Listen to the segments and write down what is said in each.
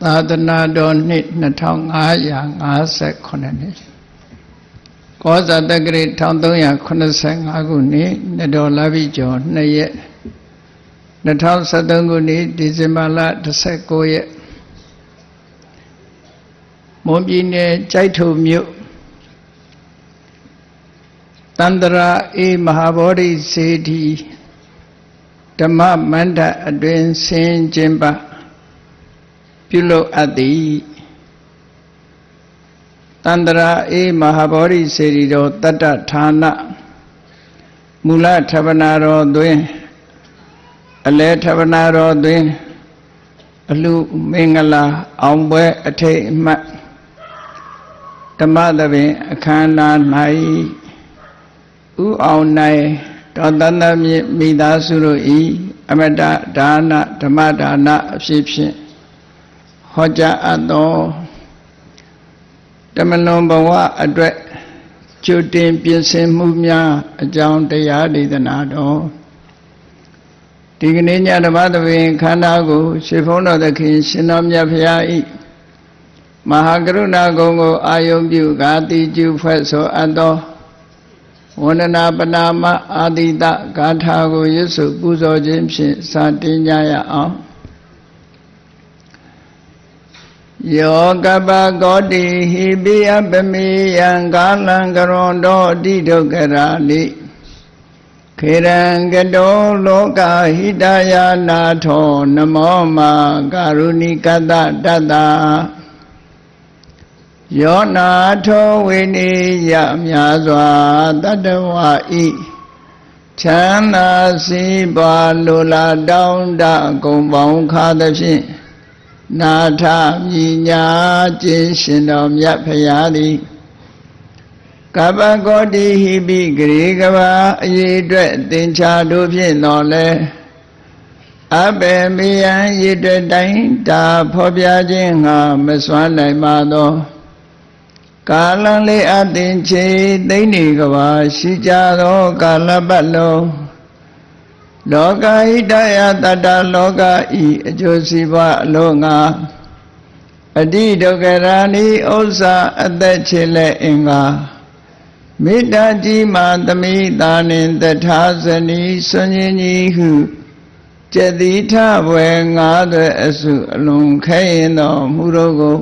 သာသနာတော်နှစ်2558နှစ်ကောဇာတက္ကရာ1385ခုနှစ်နတော်လာပြီကျော်2ရက်2013ခုနှစ်ဒီဇင်ဘာလ19ရက်မွန်ပြည်နယ်ကြိုက်ထုံမြို့တန္တရာအေးမဟာဗောဓိစေတီဓမ္မမန္တအတွင်ဆင်ကျင်းပပြုလုပ်အပ်သည်တန္တရာအေးမဟာဗောဓိစေတီတော်တတ္တဌာနမူလဌပနာတော်တွင်အလဲဌပနာတော်တွင်အလှမင်္ဂလာအောင်ပွဲအထိတ်အမှတ်ဓမ္မသဘင်အခမ်းအနား၌ဥအောင်နိုင်တော်တန်တမိသားစုတို့၏အမတဒါနဓမ္မဒါနအဖြစ်ဖြင့်ဟောကြားအပ်သောတမလွန်ဘဝအတွက်ကြိုတင်ပြင်ဆင်မှုများအကြောင်းတရားဒေသနာတော်ဒီကနေ့ညဓမ္မသဘင်ခန္ဓာကိုရှေးဘုန်းတော်သခင်ရှင်တော်မြတ်ဖရာ၏မဟာကရုဏာဂုဏ်ကိုအာယုံပြုကာတိကျူဖွဲ့ဆိုအပ်သောဝန္ဒနာပနာမအာတိတဂါထာကိုရွတ်ဆိုပူဇော်ခြင်းဖြင့်စတင်ကြရအောင်ယောကပကောတိဟိပိယပမေယံကာလံကရွန်တောတိဒုက္ခရာနိခေရံကတောလောကဟိတယာနာထောနမောမာကာရုဏိကတတတ္တယောနာထောဝိနိယမြာစွာတတ္တဝါဤချမ်းသာစီးပွားလိုလားတောင်းတကုံပေါင်းခါသဖြင့်နာထမြညာခြင်းရှင်တော်မြတ်ဖရာသည်ကပ္ပကောတိဟိပိဂရေကဘာအရေးအတွက်သင်္ချာတို့ဖြင့်တော်လဲအဘေမေယံရည်တွေ့တိုင်းတာဖော်ပြခြင်းငါမစွမ်းနိုင်ပါသောကာလံလေးအသင်ချေသိမ့်နေကဘာရှိကြသောကာလပတ်လုံးလောကဟိတယတတ္တလောကဤအကျိုးစီးပွားအလုံးငါအတိဒုက္ခရာနိဥစ္စာအသက်ချေလက်အင်္ဂါမေတ္တာကြီးမှသမိတာနှင့်တထာဇနီဆွန်ခြင်းကြီးဟုကျတိထဘွယ်ငါးသွဲအစုအလုံးခဲရင်တော်မူတော်ကို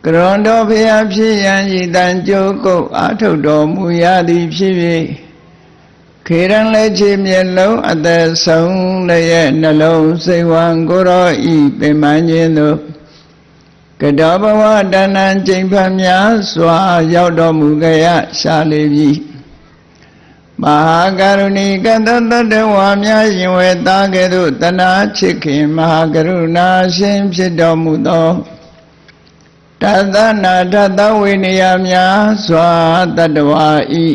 ကရွန်တော်ဖျားဖြစ်ရန်ဤတန်ကြိုးကုတ်အာထုတ်တော်မူရသည်ဖြစ်၍ခေရန်လက်ချေမျက်လုံးအသက်ဆုံးလည်းရဲ့နှလုံးစိတ်ဝံကိုရောဤပင်မခြင်းတို့ကတောဘဝတဏ္ဏကျိန်ဖန်များစွာရောက်တော်မူကြရရှာလေပြီမဟာကရုဏီကတတ္တဝါများရင်ဝဲသားကဲ့သို့တဏှာချစ်ခင်မဟာကရုဏာရှင်ဖြစ်တော်မူသောတသနာထသဝိနည်းများစွာတတ္တဝါဤ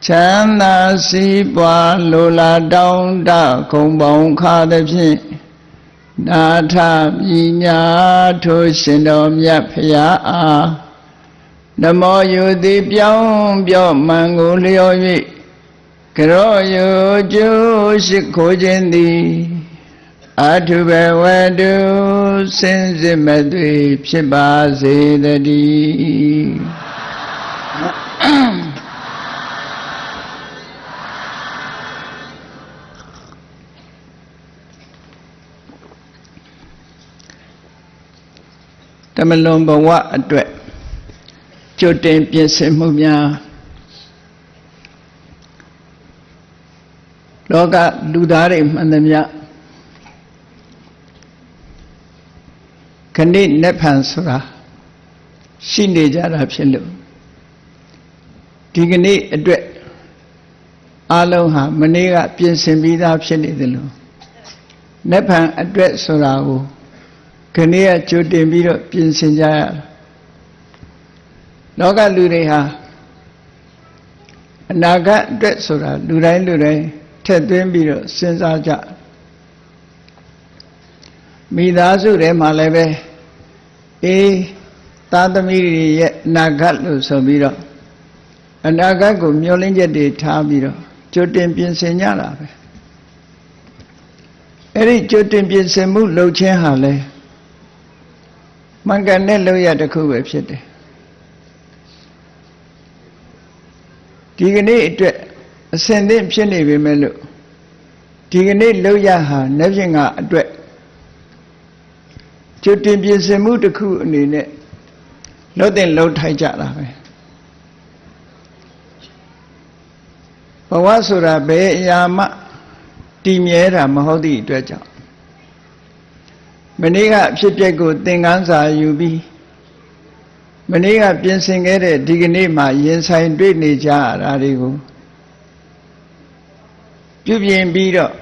ချမ်းသာစီးပွားလိုလားတောင်းတခုံပေါင်းခါသဖြင့်နာထပညာထိုရှင်တော်မြတ်ဖရာအားနမောယုတိပြောင်းပြော့မှန်ကိုလျော်၍ကရောယုကျိုးရှိခိုးခြင်းသည်အထုဘဝတုစင်စစ်မသွေဖြစ်ပါစေတည်းတမလွန်ဘဝအတွက်ကြိုတင်ပြင်ဆင်မှုများလောကလူသားတွေမှန်သမျှခဏိနက်ဖန်ဆိုတာရှိနေကြတာဖြစ်လို့ဒီကနေ့အတွက်အလုံးဟာမနေ့ကပြင်ဆင်ပြီးသားဖြစ်နေတယ်လို့နက်ဖန်အတွက်ဆိုတာကိုခဏကကြိုတင်ပြီးတော့ပြင်ဆင်ကြရလောကလူတွေဟာအနာဂတ်အတွက်ဆိုတာလူတိုင်းထည့်သွင်းပြီးတော့စဉ်းစားကြမိသားစုထဲမှာလည်းပဲသားသမီးတွေရဲ့အနာဂတ်လို့ဆိုပြီးတော့အနာဂတ်ကိုမျှော်လင့်ချက်တွေထားပြီးတော့ကြိုတင်ပြင်ဆင်ကြတာပဲအဲ့ဒီကြိုတင်ပြင်ဆင်မှုလုပ်ခြင်းဟာလဲ မှန်ကန်တဲ့လောက်ရတစ်ခုပဲဖြစ်တယ်ဒီကနေ့အတွက်အစဉ်သင့်ဖြစ်နေပြီမဲ့လို့ဒီကနေ့လောက်ရဟာနေ့ဖြင့်ကအတွက်ကျွတ်တင်ပြင်ဆင်မှုတစ်ခုအနေနဲ့လှုပ်တဲ့လှုပ်ထိုက်ကြတာပဲဘဝဆိုတာဘယ်အရာမှတည်မြဲတာမဟုတ်သည့်အတွက်ကြောင့်မနေ့ကအဖြစ်အပျက်ကိုသင်ခန်းစာယူပြီးမနေ့ကပြင်ဆင်ခဲ့တဲ့ဒီကနေ့မှရင်ဆိုင်တွေ့နေကြရတာတွေကိုပြုပြင်ပြီးတော့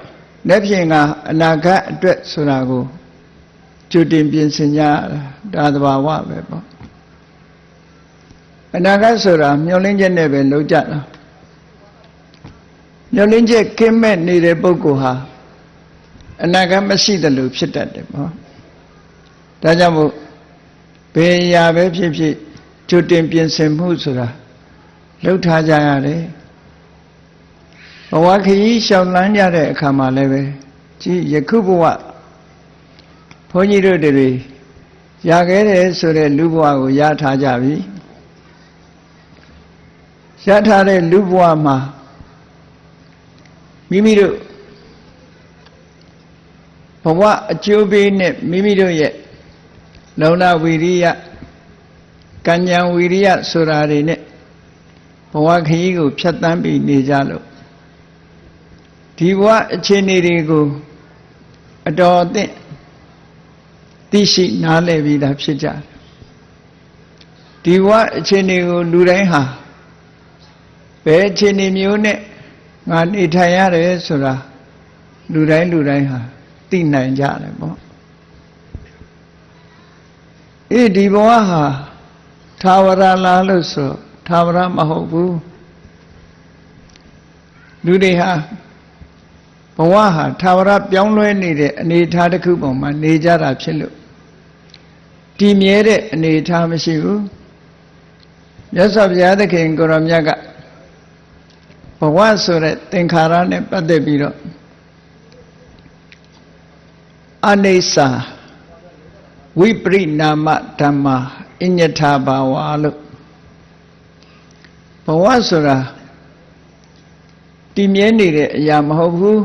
နေ့ဖြင့်ကအနာဂတ်အတွက်ဆိုတာကိုကြိုတင်ပြင်ဆင်ကြရတာဒါသဘာဝပဲပေါ့အနာဂတ်ဆိုတာမျှော်လင့်ချက်နဲ့ပဲလုပ်ကြတာမျှော်လင့်ချက်ကင်းမဲ့နေတဲ့ပုဂ္ဂိုလ်ဟာအနာဂတ်မရှိတယ်လို့ဖြစ်တတ်တယ်ပေါ့ဒါကြောင့်မို့ဘယ်အရာပဲဖြစ်ဖြစ်ကြိုတင်ပြင်ဆင်မှုဆိုတာလုပ်ထားကြရတယ်ဘဝခရီးရှောင်လန်းကြတဲ့အခါမှာလည်းပဲကြည်ယခုဘဝဘုန်းကြီးတို့တွေရခဲ့တယ်ဆိုတဲ့လူဘဝကိုရထားကြပြီရထားတဲ့လူဘဝမှာမိမိတို့ဘဝအကျိုးပေးနဲ့မိမိတို့ရဲ့လုံလဝီရိယကဉ္ဉံဝီရိယဆိုတာတွေနဲ့ဘဝခရီးကိုဖြတ်သန်းပြီးနေကြလို့ဒီဘဝအခြေအနေတွေကိုအတော်အသင့်သိရှိနားလည်ပြီးသားဖြစ်ကြတယ်ဒီဘဝအခြေအနေကိုလူတိုင်းဟာဘယ်အခြေအနေမျိုးနဲ့ငါနေထိုင်ရတယ်ဆိုတာလူတိုင်းဟာသိနိုင်ကြတယ်ပေါ့ဒီဘဝဟာသာဝရလားလို့ဆိုသာဝရမဟုတ်ဘူးလူတွေဟာဘဝဟာသာဝရပြောင်းလဲနေတဲ့အနေအထားတစ်ခုပေါ်မှာနေကြတာဖြစ်လို့တည်မြဲတဲ့အနေအထားမရှိဘူးမြတ်စွာဘုရားသခင်ကိုရောမြတ်ကဘဝဆိုတဲ့သင်္ခါရနဲ့ပတ်သက်ပြီးတော့အနိစ္စဝိပရိနာမဓမ္မာအညထာဘာဝလို့ဘဝဆိုတာတည်မြဲနေတဲ့အရာမဟုတ်ဘူး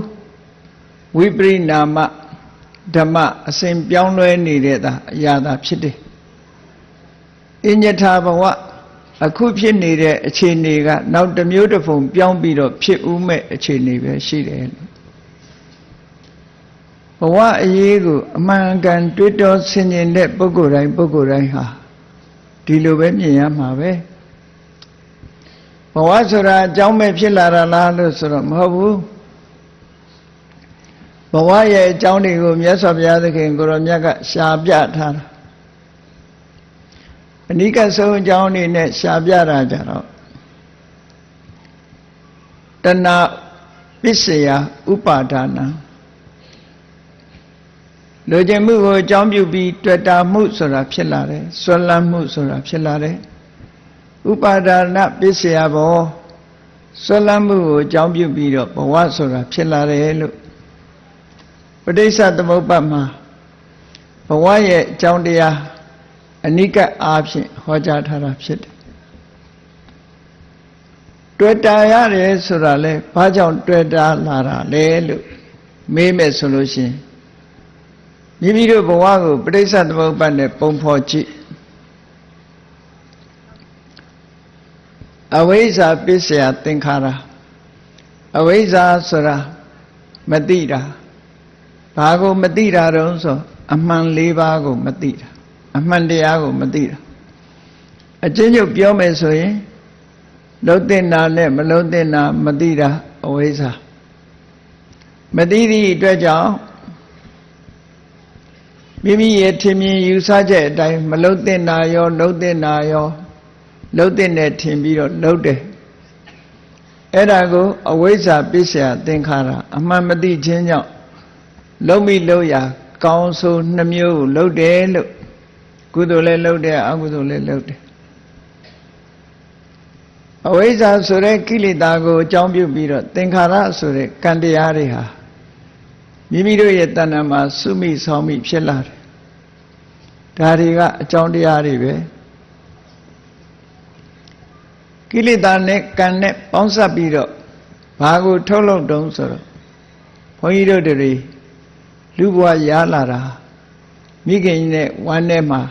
ဝိပရိနာမဓမ္မအစဉ်ပြောင်းလဲနေတဲ့အရာသာဖြစ်တယ်အညထာဘဝအခုဖြစ်နေတဲ့အခြေအနေကနောက်တစ်မျိုးတစ်ပုံပြောင်းပြီးတော့ဖြစ်ဦးမဲ့အခြေအနေပဲရှိတယ်ဘဝအရေးကိုအမှန်ကန်တွေးတောဆင်ခြင်တဲ့ပုဂ္ဂိုလ်တိုင်းဟာဒီလိုပဲမြင်ရမှာပဲဘဝဆိုတာအကြောင်းမဲ့ဖြစ်လာတာလားလို့ဆိုတော့မဟုတ်ဘူးဘဝရဲ့အကြောင်းတွေကိုမြတ်စွာဘုရားသခင်ကိုရောမြတ်ကရှာပြထားတာအနိကဆုံးအကြောင်းတွေနဲ့ရှာပြတာကြတော့တဏပစ္စယဥပါဒနာလိုချင်မှုကိုအကြောင်းပြုပြီးတွေ့တာမှုဆိုတာဖြစ်လာတယ်ဆွဲလန်းမှုဆိုတာဖြစ်လာတယ်ဥပါဒနာပစ္စယဘောဆွဲလန်းမှုကိုအကြောင်းပြုပြီးတော့ဘဝဆိုတာဖြစ်လာတယ်လို့ပဋိစ္စသမုပ္ပါဒ်မှာဘဝရဲ့အကြောင်းတရားအနိကအားဖြင့်ဟောကြားထားတာဖြစ်တယ်တွေ့တာရတယ်ဆိုတာလဲဘာကြောင့်တွေ့တာလာတာလဲလို့မေးမယ်ဆိုလို့ရှိရင်မိမိတို့ဘဝကိုပဋိစ္စသမုပ္ပါဒ်နဲ့ပုံဖော်ကြည့်အဝိဇ္ဇာပစ္စယသင်္ခါရအဝိဇ္ဇာဆိုတာမသိတာဘာကိုမသိတာတုံးဆိုအမှန်၄ပါးကိုမသိတာအမှန်တရားကိုမသိတာအချင်းချုပ်ပြောမယ်ဆိုရင်လုံးတင်တာနဲ့မလုံးတင်တာမသိတာအဝိဇ္ဇာမသိသည့်အတွက်ကြောင့်မိမိရဲ့ထင်မြင်ယူဆချက်အတိုင်းမလုံးတင်တာရောလုံးတင်တာရောလုံးတင်တဲ့ထင်ပြီးတော့လုံးတယ်အဲ့ဒါကိုအဝိဇ္ဇာပစ္စယသင်္ခါရအမှန်မသိခြင်းကြောင့်လုံးမိလုံးရာကောင်းဆိုးနှမျိုးကိုလုံးတယ်လို့ကုသိုလ်လည်းလုံးတယ်အကုသိုလ်လည်းလုံးတယ်အဝိဇ္ဇာဆိုတဲ့ကိလေသာကိုအကြောင်းပြုပြီးတော့သင်္ခါရဆိုတဲ့ကံတရားတွေဟာမိမိတို့ရဲ့တဏ္ဍာမှာစုမိဆောင်မိဖြစ်လာတယ် ဒါတွေကအကြောင်းတရားတွေပဲကိလေသာနဲ့ကံနဲ့ပေါင်းစပ်ပြီးတော့ဘာကိုထုတ်လုပ်တုံးဆိုတော့ဘုန်းကြီးတို့တွေလူဘဝရလာတာမိခင်နဲ့ဝမ်းထဲမှာ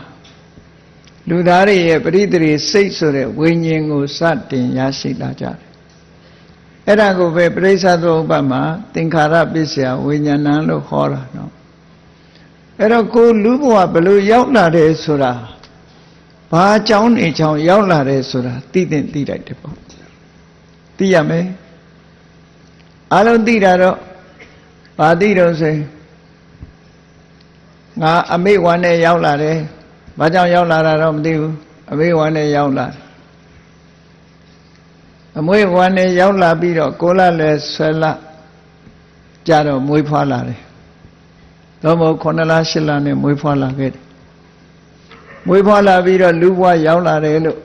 လူသားတွေရဲ့ပရိသေရိစိတ်ဆိုတဲ့ဝိညာဉ်ကိုစတင်ရရှိလာကြတယ်အဲ့ဒါကိုပဲပရိစ္ဆသုဥပ္ပမှာသင်္ခါရပစ္စယဝိညာဏလို့ခေါ်တာနော်အဲ့တော့ကိုလူဘဝဘယ်လိုရောက်လာတယ်ဆိုတာဘာအကြောင်းနေကြောင်းရောက်လာတယ်ဆိုတာသိသိလိုက်တယ်ပေါ့သိရမယ်အလုံးသိတာတော့ဘာသိတော့ဆိုငါအမိဝါနဲ့ရောက်လာတယ်ဘာကြောင့်ရောက်လာတာတော့မသိဘူးအမိဝါနဲ့ရောက်လာတယ်အမွေဝါနဲ့ရောက်လာပြီးတော့ကိုလလည်းဆွဲလာကြတော့မွေးဖွားလာတယ်တော့မဟုတ်9လ10လနဲ့မွေးဖွားလာခဲ့တယ်မွေးဖွားလာပြီးတော့လူဘဝရောက်လာတယ်လို့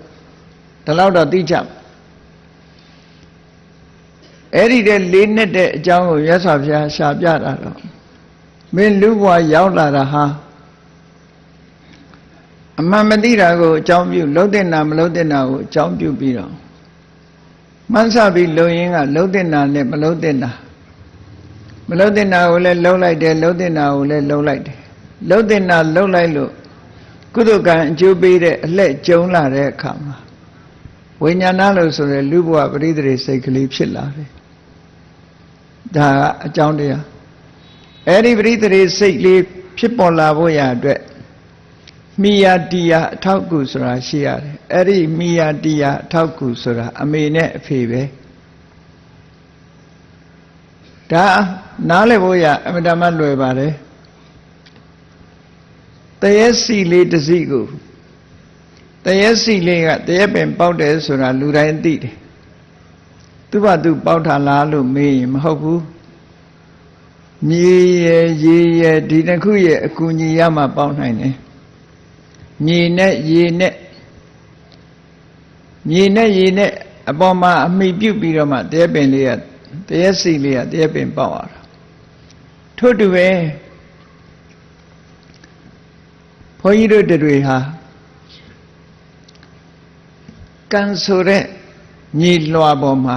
ဒီလောက်တော့သိကြအဲ့ဒီတဲ့၄နှစ်တဲ့အကြောင်းကိုရသော်ဘုရားရှာပြတာတော့မင်းလူဘဝရောက်လာတာဟာအမှန်မသိတာကိုအကြောင်းပြုလှုပ်တဲ့နာမလှုပ်တဲ့နာကိုအကြောင်းပြုပြီးတော့မှန်းဆပြီးလုံရင်းကလှုပ်တဲ့နာနဲ့မလှုပ်တဲ့နာမလှုပ်တဲ့နာကိုလည်းလှုပ်လိုက်တယ်လှုပ်တဲ့နာကိုလည်းလှုပ်လိုက်တယ်လှုပ်တဲ့နာလှုပ်လိုက်လို့ကုသကံအကျိုးပေးတဲ့အလှဲ့ကျုံလာတဲ့အခါမှာဝိညာဏလို့ဆိုရယ်လူဘဝပရိသေရိစိတ်ကလေးဖြစ်လာတယ်ဒါကအကြောင်းတရားအဲ့ဒီပရိသေရိစိတ်လေးဖြစ်ပေါ်လာဖို့ရအတွက်မိယာတီယာအထောက်ကူဆိုတာရှိရတယ်အဲ့ဒီမိယာတီယာအထောက်ကူဆိုတာအမေနဲ့အဖေပဲဒါနားလည်ဖို့ရအမတမလွယ်ပါတယ်တရေစီလေးတစ်စီကိုတရေစီလေးကတရေပင်ပေါက်တယ်ဆိုတာလူတိုင်းသိတယ်သူ့ဘာသူပေါက်တာလားလို့မေးရင်မဟုတ်ဘူးမြေရဲ့ရေရဲ့ဒီတစ်ခုရဲ့အကူအညီရမှပေါက်နိုင်တယ်မြေနဲ့ရေနဲ့မြေနဲ့ရေနဲ့အပေါ်မှာအမိပြုတ်ပြီးတော့မှတရေပင်လေးကတရေစီလေးကတရေပင်ပေါက်ရတာထို့တူပဲဘုန်းကြီးတို့တွေဟာကံဆိုတဲ့မြေလွှာပေါ်မှာ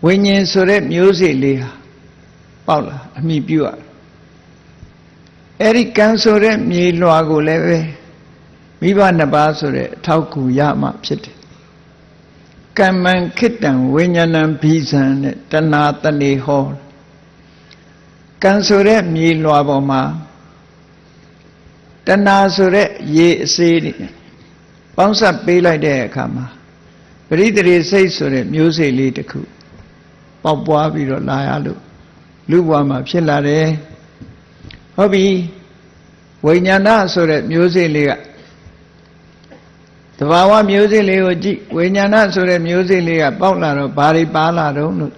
ဝိညာဉ်ဆိုတဲ့မျိုးစေ့လေးဟာပေါက်လာအမိပြုတ်ရအဲ့ဒီကံဆိုတဲ့မြေလွှာကိုလည်းပဲမိဘနှစ်ပါးဆိုတဲ့အထောက်ကူရမှဖြစ်တယ်ကမ္မံခိတံဝိညာဏံဘိဇံနဲ့တဏှာတဏိဟောကံဆိုတဲ့မြေလွှာပေါ်မှာတဏှာဆိုတဲ့ရေအစေးတွေပေါင်းစပ်ပေးလိုက်တဲ့အခါမှာပရိသေရိစိတ်ဆိုတဲ့မျိုးစေ့လေးတစ်ခုပေါက်ပွားပြီးတော့လာရလို့လူဘဝမှာဖြစ်လာတယ်ဟုတ်ပြီဝိညာဏဆိုတဲ့မျိုးစေ့လေးကသဘာဝမျိုးစေ့လေးကိုကြည့်ဝိညာဏဆိုတဲ့မျိုးစေ့လေးကပေါက်လာတော့ဘာတွေပါလာတော့လို့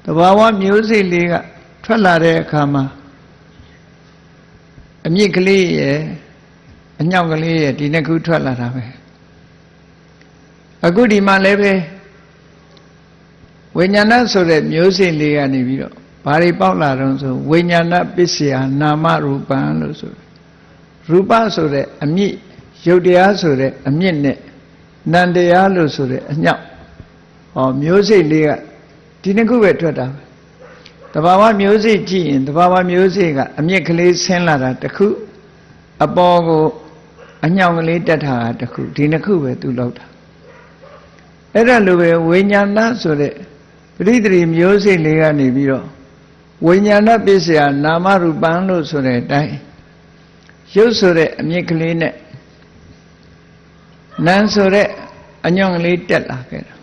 သဘာဝမျိုးစေ့လေးကထွက်လာတဲ့အခါမှာအမြင့်ကလေးရဲ့အညောက်ကလေးရဲ့ဒီနှစ်ခုထွက်လာတာပဲအခုဒီမှာလည်းပဲဝိညာဏဆိုတဲ့မျိုးစေ့လေးကနေပြီးတော့ဘာတွေပေါက်လာတော့ဆိုဝိညာဏပစ္စယနာမရူပံလို့ဆိုရူပဆိုတဲ့အမြင့်ရုပ်တရားဆိုတဲ့အမြင့်နဲ့နံတရားလို့ဆိုတဲ့အညောက်ဟောမျိုးစေ့လေးကဒီနှစ်ခုပဲထွက်တာပဲတဘာဝမျိုးစေ့ကြည့်ရင်တဘာဝမျိုးစေ့ကအမြင့်ကလေးဆင်းလာတာတစ်ခုအပေါ်ကိုအညောင်ကလေးတက်ထားတာတစ်ခုဒီနှစ်ခုပဲသူလောက်တာအဲ့ဒါလိုပဲဝိညာဏဆိုတဲ့ပရိသေရိမျိုးစေ့လေးကနေပြီးတော့ဝိညာဏပစ္စယနာမရူပံလို့ဆိုတဲ့အတိုင်းရုပ်ဆိုတဲ့အမြင့်ကလေးနဲ့နာမ်ဆိုတဲ့အညောင်ကလေးတက်လာခဲ့တာ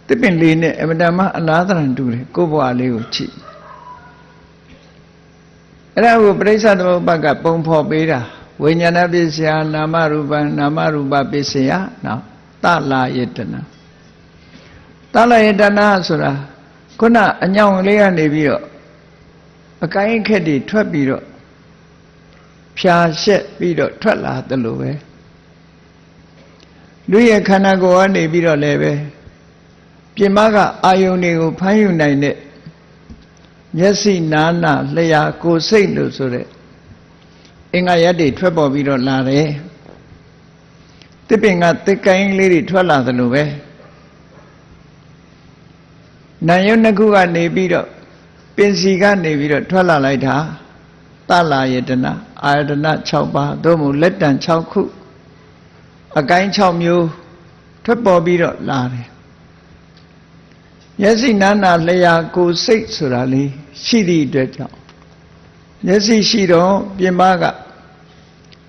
တစ်ပင်လေးနဲ့အမတမအလားတရံတူတယ်ကိုယ်ဘဝလေးကိုကြည့်အဲ့ဒါကိုပရိစ္ဆသမုပ္ပါကပုံဖော်ပေးတာဝိညာဏပစ္စယနာမရူပံနာမရူပပစ္စယနော်တလာယတနာတလာယတနာဆိုတာခုနအညောင်လေးကနေပြီးတော့အကိုင်းခက်တွေထွက်ပြီးတော့ဖြာရှက်ပြီးတော့ထွက်လာတယ်လို့ပဲလူရဲ့ခန္ဓာကိုယ်ကနေပြီးတော့လည်းပဲပြင်မကအာယုန်တွေကိုဖမ်းယူနိုင်တဲ့ မျက်စိနားနာလျှာကိုယ်စိတ်လို့ဆိုတဲ့အင်္ဂါရပ်တွေထွက်ပေါ်ပြီးတော့လာတယ်တစ်ပင်ကတစ်ကိုင်းလေးတွေထွက်လာသလိုပဲနာယုတ်နှစ်ခုကနေပြီးတော့ပင်စီကနေပြီးတော့ထွက်လာလိုက်တာသလာယတနာအာယတနာ6ပါးသို့မဟုတ်လက်တံ6ခုအကိုင်း6မျိုးထွက်ပေါ်ပြီးတော့လာတယ်မျက်စိနားနာလျှာကိုယ်စိတ်ဆိုတာလေးရှိသည့်အတွက်ကြောင့်မျက်စိရှိတော့ပြင်ပက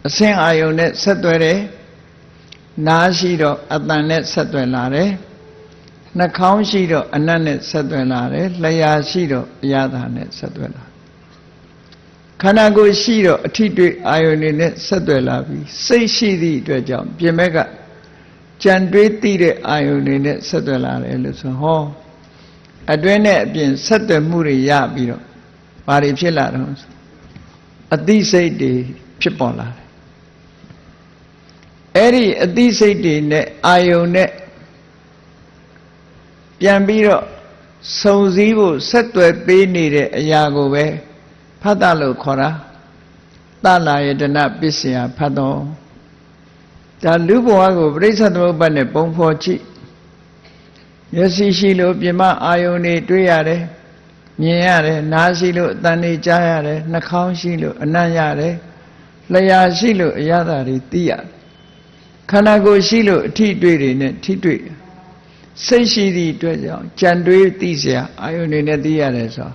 အဆင်းအာယုန်နဲ့ဆက်သွယ်တယ်နားရှိတော့အတန်နဲ့ဆက်သွယ်လာတယ်နှာခေါင်းရှိတော့အနတ်နဲ့ဆက်သွယ်လာတယ်လျှာရှိတော့အရသာနဲ့ဆက်သွယ်လာခန္ဓာကိုယ်ရှိတော့အထိတွေ့အာယုန်တွေနဲ့ဆက်သွယ်လာပြီးစိတ်ရှိသည့်အတွက်ကြောင့်ပြင်ဘက်ကကြံတွေးသိတဲ့အာယုန်တွေနဲ့ဆက်သွယ်လာတယ်လို့ဆိုဟောအတွင်းနဲ့အပြင်ဆက်သွယ်မှုတွေရပြီးတော့ဘာတွေဖြစ်လာတော့အသိစိတ်တွေဖြစ်ပေါ်လာတယ်အဲ့ဒီအသိစိတ်တွေနဲ့အာယုန်နဲ့ပြန်ပြီးတော့စုံစည်းဖို့ဆက်သွယ်ပေးနေတဲ့အရာကိုပဲဖတ်တာလို့ခေါ်တာသလာယတနာပစ္စယဖတ်တော်ဒါလူဘဝကိုပရိစ္ဆေသမုပ္ပါဒ်နဲ့ပုံဖော်ကြည့်မျက်စိရှိလို့ပြင်မအာယုန်တွေတွေ့ရတယ်မြင်ရတယ်နားရှိလို့အသံတွေကြားရတယ်နှာခေါင်းရှိလို့အနံ့ရတယ်လျှာရှိလို့အရသာတွေသိရတယ်ခန္ဓာကိုယ်ရှိလို့အထိတွေ့တွေနဲ့ထိတွေ့စိတ်ရှိသည့်အတွက်ကြောင့်ကြံတွေးသိစရာအာယုန်တွေနဲ့သိရတယ်ဆိုတော့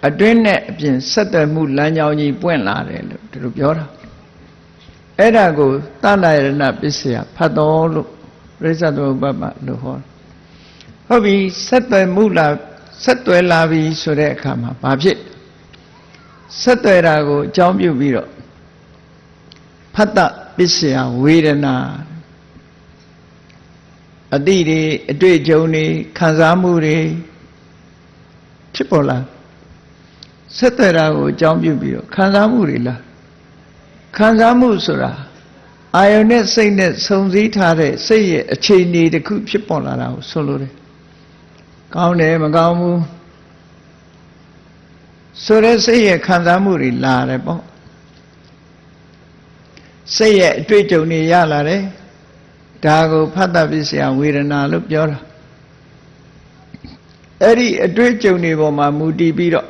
အတွင်းနဲ့အပြင်ဆက်သွယ်မှုလမ်းကြောင်းကြီးပွင့်လာတယ်လို့သူတို့ပြောတာအဲ့ဒါကိုသလာယရဏပစ္စယဖတ်တော်လို့ပရိစ္ဆေသမုပ္ပါဒ်လို့ဟောဟုတ်ပြီဆက်သွယ်မှုလားဆက်သွယ်လာပြီဆိုတဲ့အခါမှာဘာဖြစ်ဆက်သွယ်တာကိုအကြောင်းပြုပြီးတော့ဖတ်တပစ္စယဝေဒနာအတိတွေအတွေ့အကြုံတွေခံစားမှုတွေဖြစ်ပေါ်လာဆက်သွယ်တာကိုအကြောင်းပြုပြီးတော့ခံစားမှုတွေလားခံစားမှုဆိုတာအာယုန်နဲ့စိတ်နဲ့စုံစည်းထားတဲ့စိတ်ရဲ့အခြေအနေတစ်ခုဖြစ်ပေါ်လာတာကိုဆိုလိုတယ်ကောင်းတယ်မကောင်းဘူးဆိုတဲ့စိတ်ရဲ့ခံစားမှုတွေလာတယ်ပေါ့စိတ်ရဲ့အတွေ့အကြုံတွေရလာတယ်ဒါကိုဖတ်တပစ္စယဝေဒနာလို့ပြောတာအဲ့ဒီအတွေ့အကြုံတွေပေါ်မှာမူတည်ပြီးတော့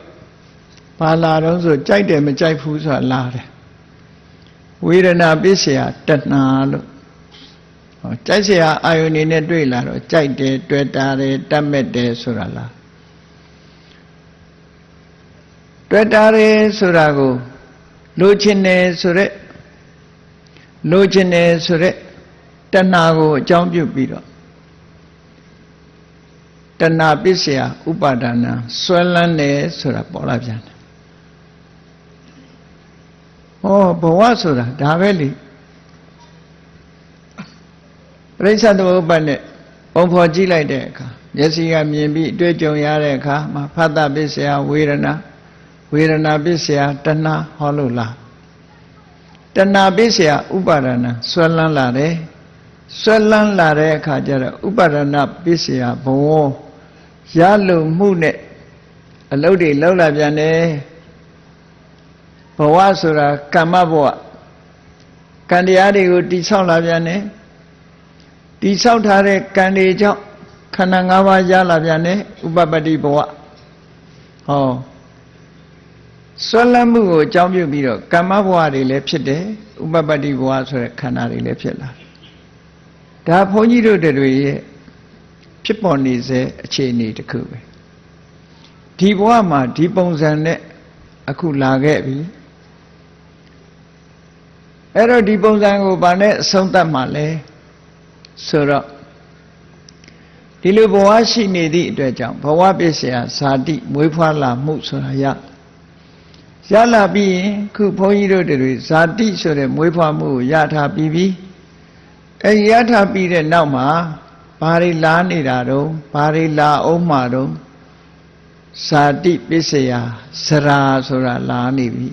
ဘာလာတော့ဆိုကြိုက်တယ်မကြိုက်ဘူးဆိုတာလာတယ်ဝေဒနာပစ္စယတဏှာလို့ကြိုက်เสียအာယုန်နေနဲ့တွေ့လာတော့ကြိုက်တယ်တွေ့တာတယ်တတ်မဲ့တယ်ဆိုတာလားတွေ့တာတယ်ဆိုတာကိုလိုချင်တယ်ဆိုရက်လိုချင်တယ်ဆိုရက်တဏှာကိုအကြောင်းပြုပြီးတော့တဏှာပစ္စယဥပါဒနာဆွဲလန်းတယ်ဆိုတာပေါ်လာပြန်တယ်ဟောဘဝဆိုတာဒါပဲလေပရိစ္ဆေသမုပ္ပါဒ်နဲ့ပုံဖော်ကြည့်လိုက်တဲ့အခါမျက်စိကမြင်ပြီးအတွေ့အကြုံရတဲ့အခါမှာဖတ်တပစ္စယဝေဒနာပစ္စယတဏှာဟောလို့လားတဏှာပစ္စယဥပါဒနာဆွဲလန်းလာတယ်ဆွဲလန်းလာတဲ့အခါကျတော့ဥပါဒနာပစ္စယဘဝရလုံမှုနဲ့အလုပ်တွေလောက်လာပြန်တယ်ဘဝဆိုတာကမ္မဘဝကံတရားတွေကိုတိဆောက်လာပြန်တယ်တိဆောက်ထားတဲ့ကံတွေကြောင့်ခန္ဓာ၅ပါးရလာပြန်တယ်ဥပပတ္တိဘဝဟောဆွဲလန်းမှုကိုအကြောင်းပြုပြီးတော့ကမ္မဘဝတွေလည်းဖြစ်တယ်ဥပပတ္တိဘဝဆိုတဲ့ခန္ဓာတွေလည်းဖြစ်လာတယ်ဒါဘုန်းကြီးတို့တွေရဲ့ဖြစ်ပေါ်နေစေအခြေအနေတစ်ခုပဲဒီဘဝမှာဒီပုံစံနဲ့အခုလာခဲ့ပြီအဲ့တော့ဒီပုံစံကိုဗာနဲ့အဆုံးသတ်မှလဲဆိုတော့ဒီလိုဘဝရှိနေသည့်အတွက်ကြောင့်ဘဝပစ္စယဇာတိမွေးဖွားလာမှုဆိုတာရလာပြီးရင်ခုဘုန်းကြီးတို့တွေဇာတိဆိုတဲ့မွေးဖွားမှုကိုရထားပြီးပြီအဲရထားပြီးတဲ့နောက်မှာဘာတွေလာနေတာတော့ဘာတွေလာအောင်မှာတော့ဇာတိပစ္စယဇရာဆိုတာလာနေပြီ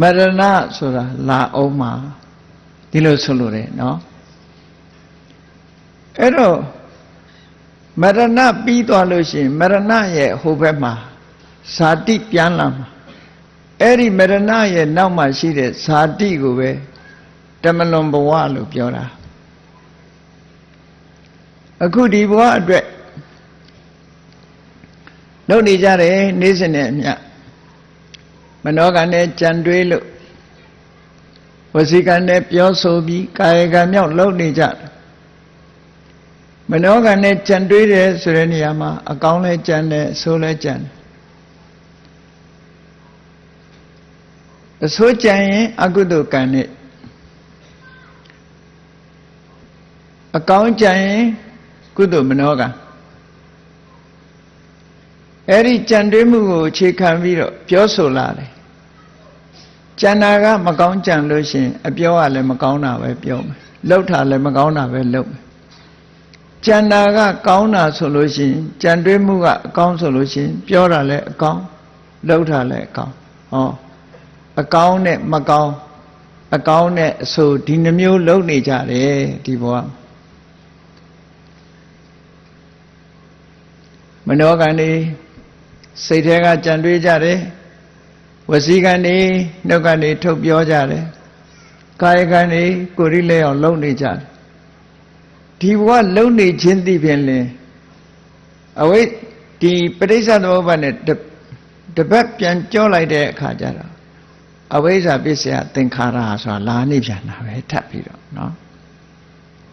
မရဏဆိုတာလာအောင်မှာဒီလိုဆိုလို့တယ်နော်အဲ့တော့မရဏပြီးသွားလို့ရှိရင်မရဏရဲ့ဟိုဘက်မှာ ဇာတိပြန်လာမှာအဲ့ဒီမရဏရဲ့နောက်မှာရှိတဲ့ဇာတိကိုပဲတမလွန်ဘဝလို့ပြောတာအခုဒီဘဝအတွက်လုပ်နေကြတယ်နေ့စဉ်နဲ့အမျှမနောကံနဲ့ကြံတွေးလို့ဝစီကံနဲ့ပြောဆိုပြီးကာယကံမြောက်လုပ်နေကြတယ်မနောကံနဲ့ကြံတွေးတယ်ဆိုတဲ့နေရာမှာအကောင်းလဲကြံတယ်အဆိုးလဲကြံတယ်အဆိုးကြံရင်အကုသိုလ်ကံနဲ့အကောင်းကြံရင်ကုသိုလ်မနောကံအဲ့ဒီကြံတွေးမှုကိုအခြေခံပြီးတော့ပြောဆိုလာတယ်ကြံတာကမကောင်းကြံလို့ရှိရင်အပြောကလည်းမကောင်းတာပဲပြောမယ်လှုပ်တာလည်းမကောင်းတာပဲလှုပ်မယ်ကြံတာကကောင်းတာဆိုလို့ရှိရင်ကြံတွေးမှုကအကောင်းဆိုလို့ရှိရင်ပြောတာလည်းအကောင်းလှုပ်တာလည်းအကောင်းဟောအကောင်းနဲ့မကောင်းအကောင်းနဲ့အဆိုဒီနှမျိုးလှုပ်နေကြတယ်ဒီဘဝမနောကံနေစိတ်ထဲကကြံတွေးကြတယ်ဝစီကံနေနှုတ်ကနေထုတ်ပြောကြတယ်ကာယကံနေကိုယ်ရိလက်အောင်လုပ်နေကြတယ်ဒီဘဝလုံနေခြင်းသိဖြင့်လင်အဝိဒီပဋိစ္စသမုပ္ပါဒ်နဲ့တပတ်ပြန်ကြောလိုက်တဲ့အခါကျတော့အဝိဇ္ဇာပစ္စယသင်္ခါရဆိုတာလာနေပြန်တာပဲထပ်ပြီးတော့နော်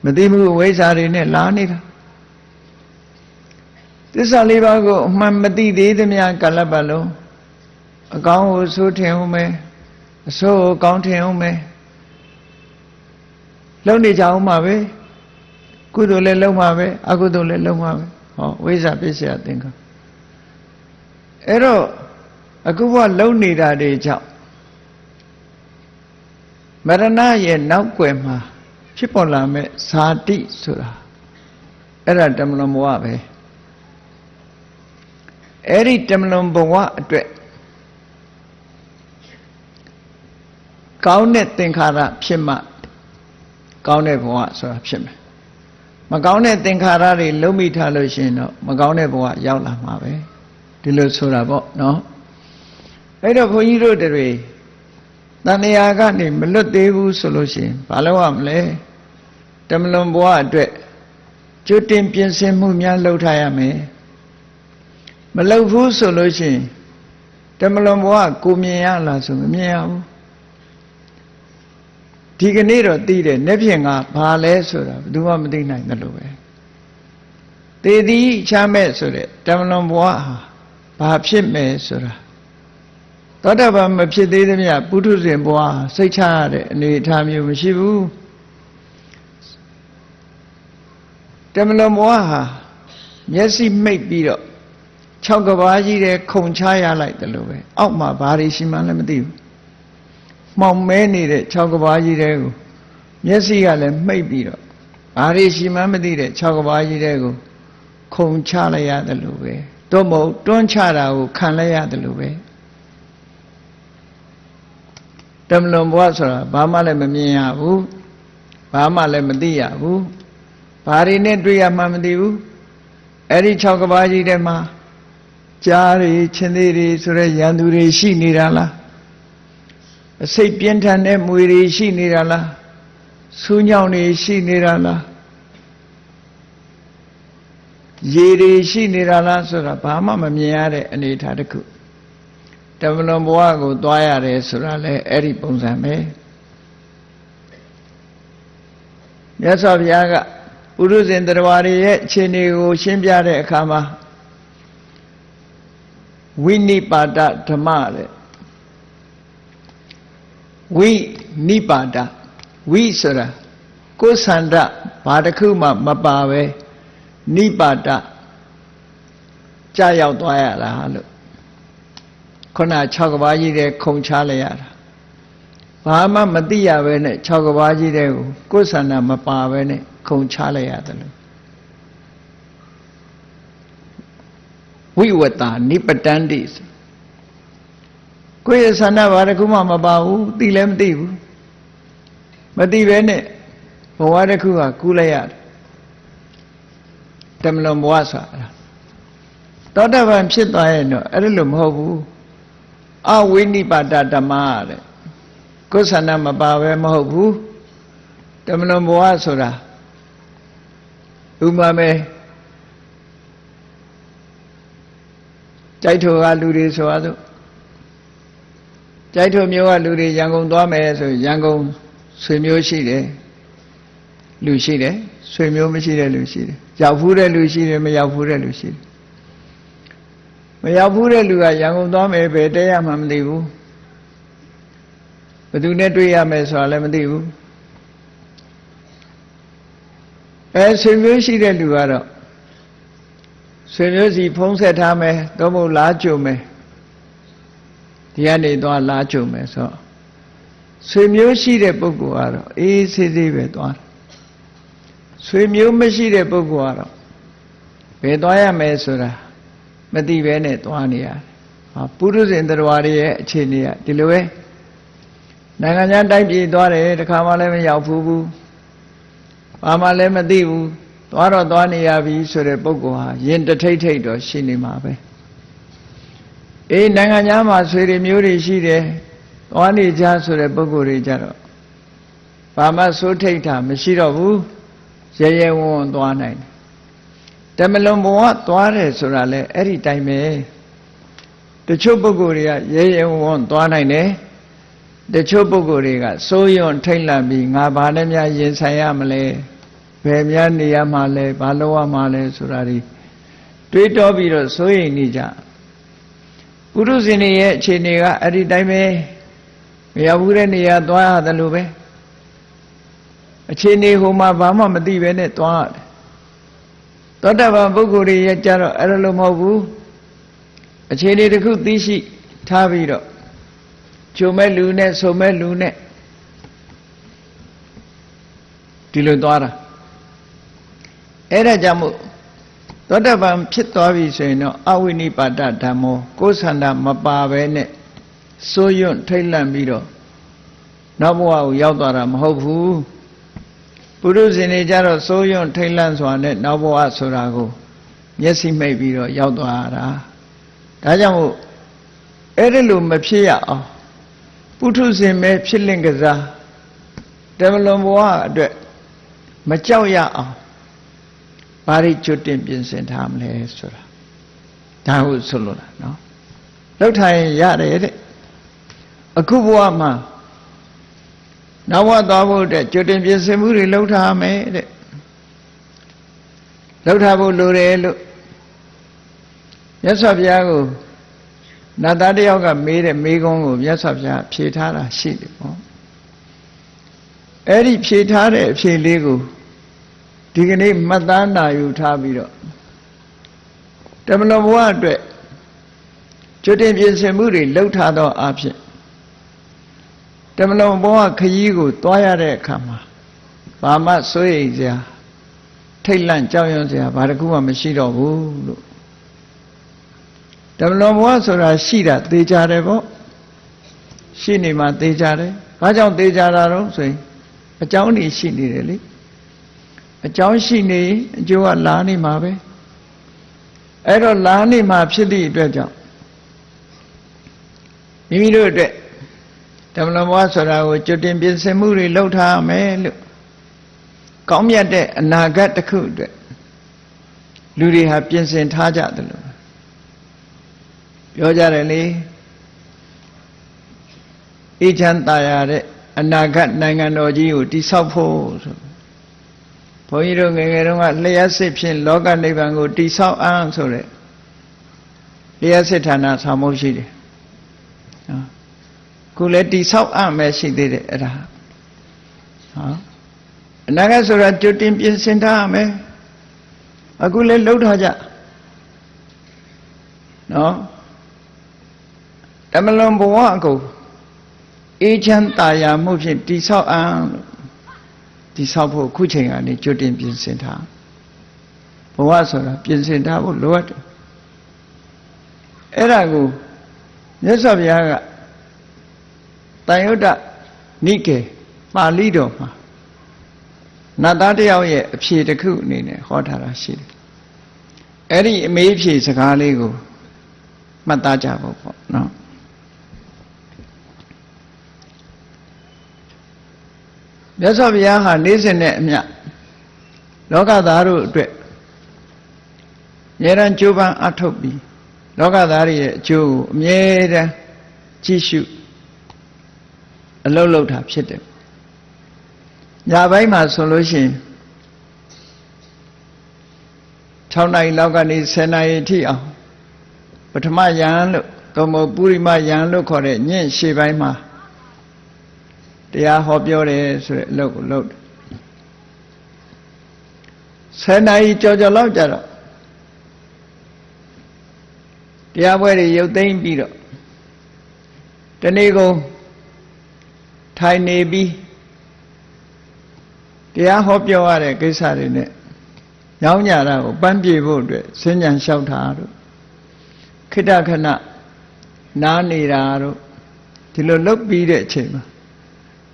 မသိမှုအဝိဇ္ဇာတွေနဲ့လာနေတာသစ္စာလေးပါးကိုအမှန်မသိသေးသမျှကာလပတ်လုံးအကောင်းကိုဆိုးထင်အောင်မယ်အဆိုးကိုကောင်းထင်အောင်မယ်လုံနေကြအောင်ပါပဲကုသိုလ်လည်းလုံမှာပဲအကုသိုလ်လည်းလုံမှာပဲဟောဝိဇ္ဇာပစ္စယသင်္ခါရအဲ့တော့အခုဘဝလုံနေတာတွေကြောင့်မရဏရဲ့နောက်ွယ်မှာဖြစ်ပေါ်လာမဲ့ဇာတိဆိုတာအဲ့ဒါတမလွန်ဘဝပဲအဲ့ဒီတမလွန်ဘဝအတွက်ကောင်းတဲ့သင်္ခါရဖြစ်မှကောင်းတဲ့ဘဝဆိုတာဖြစ်မယ်မကောင်းတဲ့သင်္ခါရတွေလုံးမိထားလို့ရှိရင်တော့မကောင်းတဲ့ဘဝရောက်လာမှာပဲဒီလိုဆိုတာပေါ့နော်အဲ့တော့ဘုန်းကြီးတို့တွေတဏှာကနေမလွတ်သေးဘူးဆိုလို့ရှိရင်ဘာလုပ်ရမလဲတမလွန်ဘဝအတွက်ကျွတ်တင်ပြင်ဆင်မှုများလုပ်ထားရမယ်မလုပ်ဘူးဆိုလို့ရှိရင်တမလွန်ဘဝကိုမြင်ရလားဆိုမမြင်ရဘူးဒီကနေ့တော့သိတယ်နေ့ဖြင့်ကဘာလဲဆိုတာဘယ်သူမှမသိနိုင်တယ်လို့ပဲသေသည်ချမ်းမဲ့ဆိုတဲ့တမလွန်ဘဝဟာဘာဖြစ်မယ်ဆိုတာသောတာပန်မဖြစ်သေးသမျှပုထုဇဉ်ဘဝစိတ်ချရတဲ့အနေအထားမျိုးမရှိဘူးတမလွန်ဘဝဟာမျက်စိမှိတ်ပြီးတော့6ကဘာကြီးတဲ့ခုံချရလိုက်တယ်လို့ပဲအောက်မှာဘာတွေရှိမှလည်းမသိဘူးမှောင်မဲနေတဲ့6ကဘာကြီးတဲ့ကိုမျက်စိကလည်းမှိတ်ပြီးတော့ဘာတွေရှိမှမသိတဲ့6ကဘာကြီးတဲ့ကိုခုံချလိုက်ရတယ်လို့ပဲတော့မဟုတ်တွန်းချတာကိုခံလိုက်ရတယ်လို့ပဲတမလွန်ဘဝဆိုတာဘာမှလည်းမမြင်ရဘူးဘာမှလည်းမသိရဘူးဘာတွေနဲ့တွေ့ရမှမသိဘူးအဲ့ဒီ6ကဘာကြီးထဲမှာကြားတွေချင်းသေးတွေဆိုတဲ့ရန်သူတွေရှိနေတာလားအစိတ်ပြင်းထန်တဲ့မွေတွေရှိနေတာလားဆူးညောင်းတွေရှိနေတာလားရေတွေရှိနေတာလားဆိုတာဘာမှမမြင်ရတဲ့အနေအထားတစ်ခုတမလွန်ဘဝကိုသွားရတယ်ဆိုတာလေအဲ့ဒီပုံစံပဲမြတ်စွာဘုရားကပုရုဇဉ်တရားတွေရဲ့အခြေအနေကိုရှင်းပြတဲ့အခါမှာဝိနိပါဒဓမ္မတဲ့ဝိနိပါဒဝိဆိုတာကိုယ်ဆန္ဒဘာတစ်ခုမှမပါပဲနိပါဒကြာရောက်သွားရတာလို့ခုန6ကဘာကြီးတဲ့ခုံချလိုက်ရတာဘာမှမသိရပဲနဲ့6ကဘာကြီးတဲ့ကိုယ်ဆန္ဒမပါပဲနဲ့ခုံချလိုက်ရတယ်လို့ဝိဝတ္တာနိပတန္တိကိုယ့်ရဲ့ဆန္ဒဘာတစ်ခုမှမပါဘူးသိလည်းမသိဘူးမသိပဲနဲ့ဘဝတစ်ခုကကူးလိုက်ရတယ်တမလွန်ဘဝဆိုတာ သောတာပန်ဖြစ်သွားရင်တော့အဲ့လိုမဟုတ်ဘူးအဝိနိပါဒဓမ္မတဲ့ကိုယ်ဆန္ဒမပါပဲမဟုတ်ဘူးတမလွန်ဘဝဆိုတာဥပမာမဲ့ကြိုက်ထော်ကလူတွေဆိုရစို့ကြိုက်ထော်မျိုးကလူတွေရန်ကုန်သွားမယ်ဆိုရန်ကုန်ဆွေမျိုးရှိတယ်လူရှိတယ်ဆွေမျိုးမရှိတဲ့လူရှိတယ်ရောက်ဖူးတဲ့လူရှိတယ်မရောက်ဖူးတဲ့လူရှိတယ်မရောက်ဖူးတဲ့လူကရန်ကုန်သွားမယ်ပဲတဲရမှမသိဘူးဘယ်သူနဲ့တွေ့ရမယ်ဆိုတာလည်းမသိဘူးဆွေမျိုးရှိတဲ့လူကတော့ဆွေမျိုးစီဖုံးဆက်ထားမယ်သို့မဟုတ်လားကြုံမယ်ဒီကနေသွားလားကြုံမယ်ဆိုတော့ဆွေမျိုးရှိတဲ့ပုဂ္ဂိုလ်ကတော့အေးဆေးဆေးပဲသွားတယ်ဆွေမျိုးမရှိတဲ့ပုဂ္ဂိုလ်ကတော့ဘယ်သွားရမယ်ဆိုတာမသိပဲနဲ့သွားနေရတယ်ပုရုဇဉ်တရားတွေရဲ့အခြေအနေကဒီလိုပဲနိုင်ငံခြားတိုင်းပြည်သွားတယ်တခါမှလည်းမရောက်ဘူးဘာမှလည်းမသိဘူးသွားတော့သွားနေရပြီဆိုတဲ့ပုဂ္ဂိုလ်ဟာရင်တထိတ်ထိတ်တော့ရှိနေမှာပဲအေးနိုင်ငံခြားမှာဆွေတွေမျိုးတွေရှိတယ်သွားနေကြဆိုတဲ့ပုဂ္ဂိုလ်တွေကြတော့ဘာမှစိုးထိတ်တာမရှိတော့ဘူးရဲရဲဝံ့ဝံ့သွားနိုင်တယ်တမလွန်ဘဝသွားတယ်ဆိုတာလေအဲ့ဒီတိုင်းပဲတချို့ပုဂ္ဂိုလ်တွေကရဲရဲဝံ့ဝံ့သွားနိုင်တယ်တချို့ပုဂ္ဂိုလ်တွေကစိုးရွံ့ထိတ်လန့်ပြီးငါဘာနဲ့များရင်ဆိုင်ရမလဲဘယ်များနေရမှာလဲဘာလုပ်ရမှာလဲဆိုတာတွေးတောပြီးတော့စိုးရိမ်နေကြပုရုဇဉ်တွေရဲ့အခြေအနေကအဲ့ဒီတိုင်းပဲမရောက်ဘူးတဲ့နေရာသွားရတယ်လို့ပဲအခြေအနေဟိုမှာဘာမှမသိပဲနဲ့သွားရတယ်သောတာပန်ပုဂ္ဂိုလ်တွေရဲ့ကြတော့အဲ့လိုမဟုတ်ဘူးအခြေအနေတစ်ခုသိရှိထားပြီးတော့ဂျုံမဲ့လူနဲ့ဆုံမဲ့လူနဲ့ဒီလိုသွားတာအဲ့ဒါကြောင့်မို့သောတာပန်ဖြစ်သွားပြီဆိုရင်တော့အဝိနိပါဒဓမ္မောကိုယ်ဆန္ဒမပါပဲနဲ့စိုးရွံ့ထိတ်လန့်ပြီးတော့နောက်ဘဝကိုရောက်သွားတာမဟုတ်ဘူးပုရုဇဉ်တွေကြတော့စိုးရွံ့ထိတ်လန့်စွာနဲ့နောက်ဘဝဆိုတာကိုမျက်စိမှိတ်ပြီးတော့ရောက်သွားတာဒါကြောင့်မို့အဲ့ဒီလိုမဖြစ်ရအောင်ပုထုဇဉ်ပဲဖြစ်လင့်ကစားတမလွန်ဘဝအတွက်မကြောက်ရအောင်ဘာတွေကြွတင်ပြင်ဆင်ထားမလဲဆိုတာဒါဟုတ်ဆိုလို့လားနော်လောက်ထိုင်ရတယ်တဲ့အခုဘဝမှာနောက်ဘဝသွားဖို့တဲ့ကြွတင်ပြင်ဆင်မှုတွေလုပ်ထားမယ်တဲ့လုပ်ထားဖို့လိုတယ်လို့မြတ်စွာဘုရားကိုနတ်သားတယောက်ကမေးတဲ့မေးခွန်းကိုမြတ်စွာဘုရားဖြေထားတာရှိတယ်ပေါ့အဲ့ဒီဖြေထားတဲ့အဖြေလေးကိုဒီကနေ့မှတ်သားနာယူထားပြီးတော့တမလွန်ဘဝအတွက်ကြွတင်ပြင်ဆင်မှုတွေလုပ်ထားသောအဖြစ်တမလွန်ဘဝခရီးကိုသွားရတဲ့အခါမှာဘာမှစိုးရိမ်စရာထိတ်လန့်ကြောက်ရွံ့စရာဘာတစ်ခုမှမရှိတော့ဘူးလို့တမလွန်ဘဝဆိုတာရှိတာသေချာတယ်ပေါ့ရှိနေမှသေချာတယ်ဘာကြောင့်သေချာတာတော့ဆိုရင်အကြောင်းတွေရှိနေတယ်လေအကြောင်းရှိနေအကျိုးကလာနေမှာပဲအဲ့တော့လာနေမှာဖြစ်သည့်အတွက်ကြောင့်မိမိတို့အတွက်ဓမ္မလဘဝဆိုတာကိုကြွတင်ပြင်ဆင်မှုတွေလုပ်ထားမယ်လို့ကောင်းမြတ်တဲ့အနာဂတ်တစ်ခုအတွက်လူတွေဟာပြင်ဆင်ထားကြတယ်လို့ပြောကြတယ်လေအေးချမ်းသာရတဲ့အနာဂတ်နိုင်ငံတော်ကြီးကိုတည်ဆောက်ဖို့ဆိုဘုန်းကြီးတို့ငယ်ငယ်တုန်းကလျှက်စစ်ဖြင့်လောကနိဗ္ဗာန်ကိုတည်ဆောက်အောင်ဆိုတဲ့လျှက်စစ်ဌာနဆောင်မှုရှိတယ်နော်ခုလည်းတည်ဆောက်အောင်ပဲရှိသေးတယ်အဲ့ဒါဟောအနာဂတ်ဆိုတာကြိုတင်ပြင်ဆင်ထားရမယ်အခုလည်းလှုပ်ထားကြနော်တမလွန်ဘဝကိုအေးချမ်းသာယာမှုဖြင့်တည်ဆောက်အောင်တည်ဆောက်ဖို့ခုချိန်ကနေကြိုတင်ပြင်ဆင်ထားဘဝဆိုတာပြင်ဆင်ထားဖို့လိုအပ်တယ်အဲ့ဒါကိုမြတ်စွာဘုရားကတန်ယုတ္တနိကေပါဠိတော်မှာနတ်သားတယောက်ရဲ့အဖြေတစ်ခုအနေနဲ့ဟောထားတာရှိတယ် အဲ့ဒီအမေးဖြေစကားလေးကိုမှတ်သားကြဖို့ပေါ့နော်မြတ်စွာဘုရားဟာနေ့စဉ်နဲ့အမျှလောကသားတို့အတွက်အမြဲတမ်းကြိုးပမ်းအထောက်ပြီးလောကသားတွေရဲ့အကျိုးကိုအမြဲတမ်းကြည့်ရှုအလုပ်လုပ်တာဖြစ်တယ်ညပိုင်းမှာဆိုလို့ရှိရင်6 နာရီလောက်ကနေ10 နာရီထိအောင်ပထမယံလို့သို့မဟုတ်ပုရိမယံလို့ခေါ်တဲ့ညင့်ရှေ့ပိုင်းမှာတရားဟောပြောတယ်ဆိုတဲ့အလုပ်ကိုလုပ်တယ်10 နာရီကျော်လောက်ကြတော့တရားပွဲတွေရုပ်သိမ်းပြီးတော့တနေ့ကုန်ထိုင်နေပြီးတရားဟောပြောရတဲ့ကိစ္စတွေနဲ့ညောင်းညတာကိုပန်းပြေဖို့အတွက်စဉ္ညာလျှောက်တာတို့ခိတ္တခဏနားနေတာတို့ဒီလိုလုပ်ပြီးတဲ့အချိန်မှာ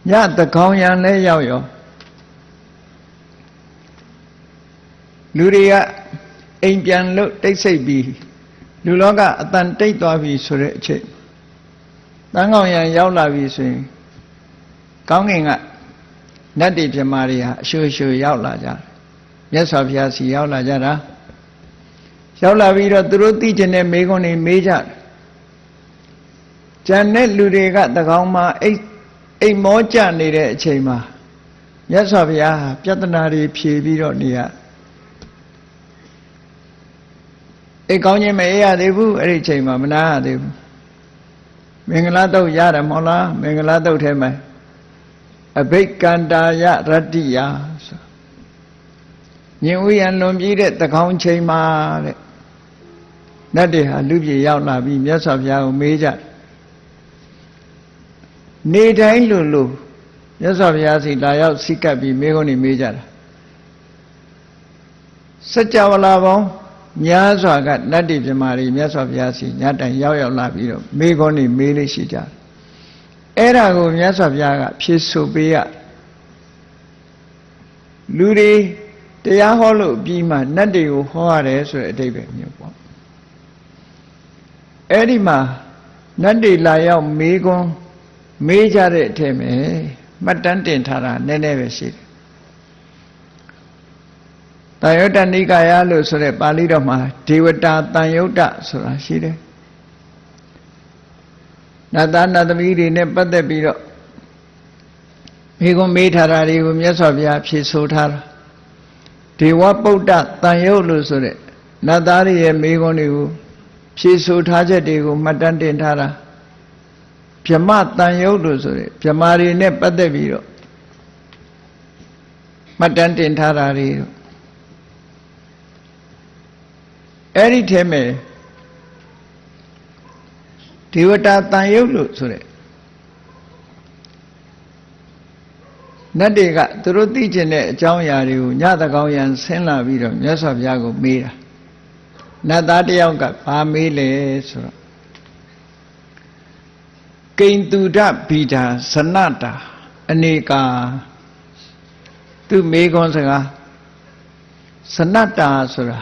ညသကောင်းရံလဲရောက်ရောလူတွေကအိမ်ပြန်လို့တိတ်ဆိတ်ပြီးလူလောကအတန်တိတ်သွားပြီဆိုတဲ့အချိန်တန်းကောင်းရံရောက်လာပြီဆိုရင်ကောင်းငင်ကနတ်တွေပြမာတွေဟာအရှူရှူရောက်လာကြတယ်မြတ်စွာဘုရားစီရောက်လာကြတာရောက်လာပြီးတော့သူတို့သိကျင်တဲ့မေးခွန်းတွေမေးကြတယ်ကျန်တဲ့လူတွေကတကောင်မှအိမ်မောကြနေတဲ့အချိန်မှာမြတ်စွာဘုရားဟာပြဿနာတွေဖြေပြီးတော့နေရအိမ်ကောင်းခြင်းမအေးရသေးဘူးအဲ့ဒီအချိန်မှာမနာရသေးဘူးမင်္ဂလာတုတ်ရတယ်မဟုတ်လားမင်္ဂလာတုတ်ထဲမှာအဘိက္ကန္တာယရတ္တိယဆိုညင်ဥယျံလွန်ပြီးတဲ့တကောင်းချိန်မှာတဲ့နတ်တွေဟာလူပြေရောက်လာပြီးမြတ်စွာဘုရားကိုမေးကြနေတိုင်းလို့မြတ်စွာဘုရားစီလာရောက်စိကပ်ပြီးမေးခွန်းတွေမေးကြတာစัจ java လာပေါင်းများစွာကနတ်တွေပြမာတွေမြတ်စွာဘုရားစီညတိုင်ရောက်လာပြီးတော့မေးခွန်းတွေမေးလေးရှိကြတယ်အဲ့ဒါကိုမြတ်စွာဘုရားကဖြေဆိုပေးရလူတွေတရားဟောလို့ပြီးမှနတ်တွေကိုဟောရတယ်ဆိုတဲ့အဓိပ္ပာယ်မျိုးပေါ့အဲ့ဒီမှာနတ်တွေလာရောက်မေးခွန်းမေးကြတဲ့အထက်မှာမှတ်တမ်းတင်ထားတာနည်းနည်းပဲရှိတယ်တန်ယုတ္တနိကာယလို့ဆိုတဲ့ပါဠိတော်မှာဒေဝတာတန်ယုတ္တဆိုတာရှိတယ်နတ်သားနတ်သမီးတွေနဲ့ပတ်သက်ပြီးတော့မိကွန်မေးထားတာတွေကိုမြတ်စွာဘုရားဖြေဆိုထားတာဒေဝပုဒ္ဒတန်ယုတ်လို့ဆိုတဲ့နတ်သားတွေရဲ့မိကွန်တွေကိုဖြေဆိုထားချက်တွေကိုမှတ်တမ်းတင်ထားတာဗြဟ္မတန်ယုတ်လို့ဆိုတဲ့ဗြဟ္မာတွေနဲ့ပတ်သက်ပြီးတော့မှတ်တမ်းတင်ထားတာတွေအဲ့ဒီထဲမှာဒေဝတာတန်ယုတ်လို့ဆိုတဲ့နတ်တွေကသူတို့သိကျင်တဲ့အကြောင်းအရာတွေကိုညသကောင်းရံဆင်းလာပြီးတော့မြတ်စွာဘုရားကိုမေးတာနတ်သားတယောက်ကဘာမေးလဲဆိုတော့ကိန္တုဒ္ဒဘိဒာဇနတာအနေကာသူမေးခွန်းစကားဇနတာဆိုတာ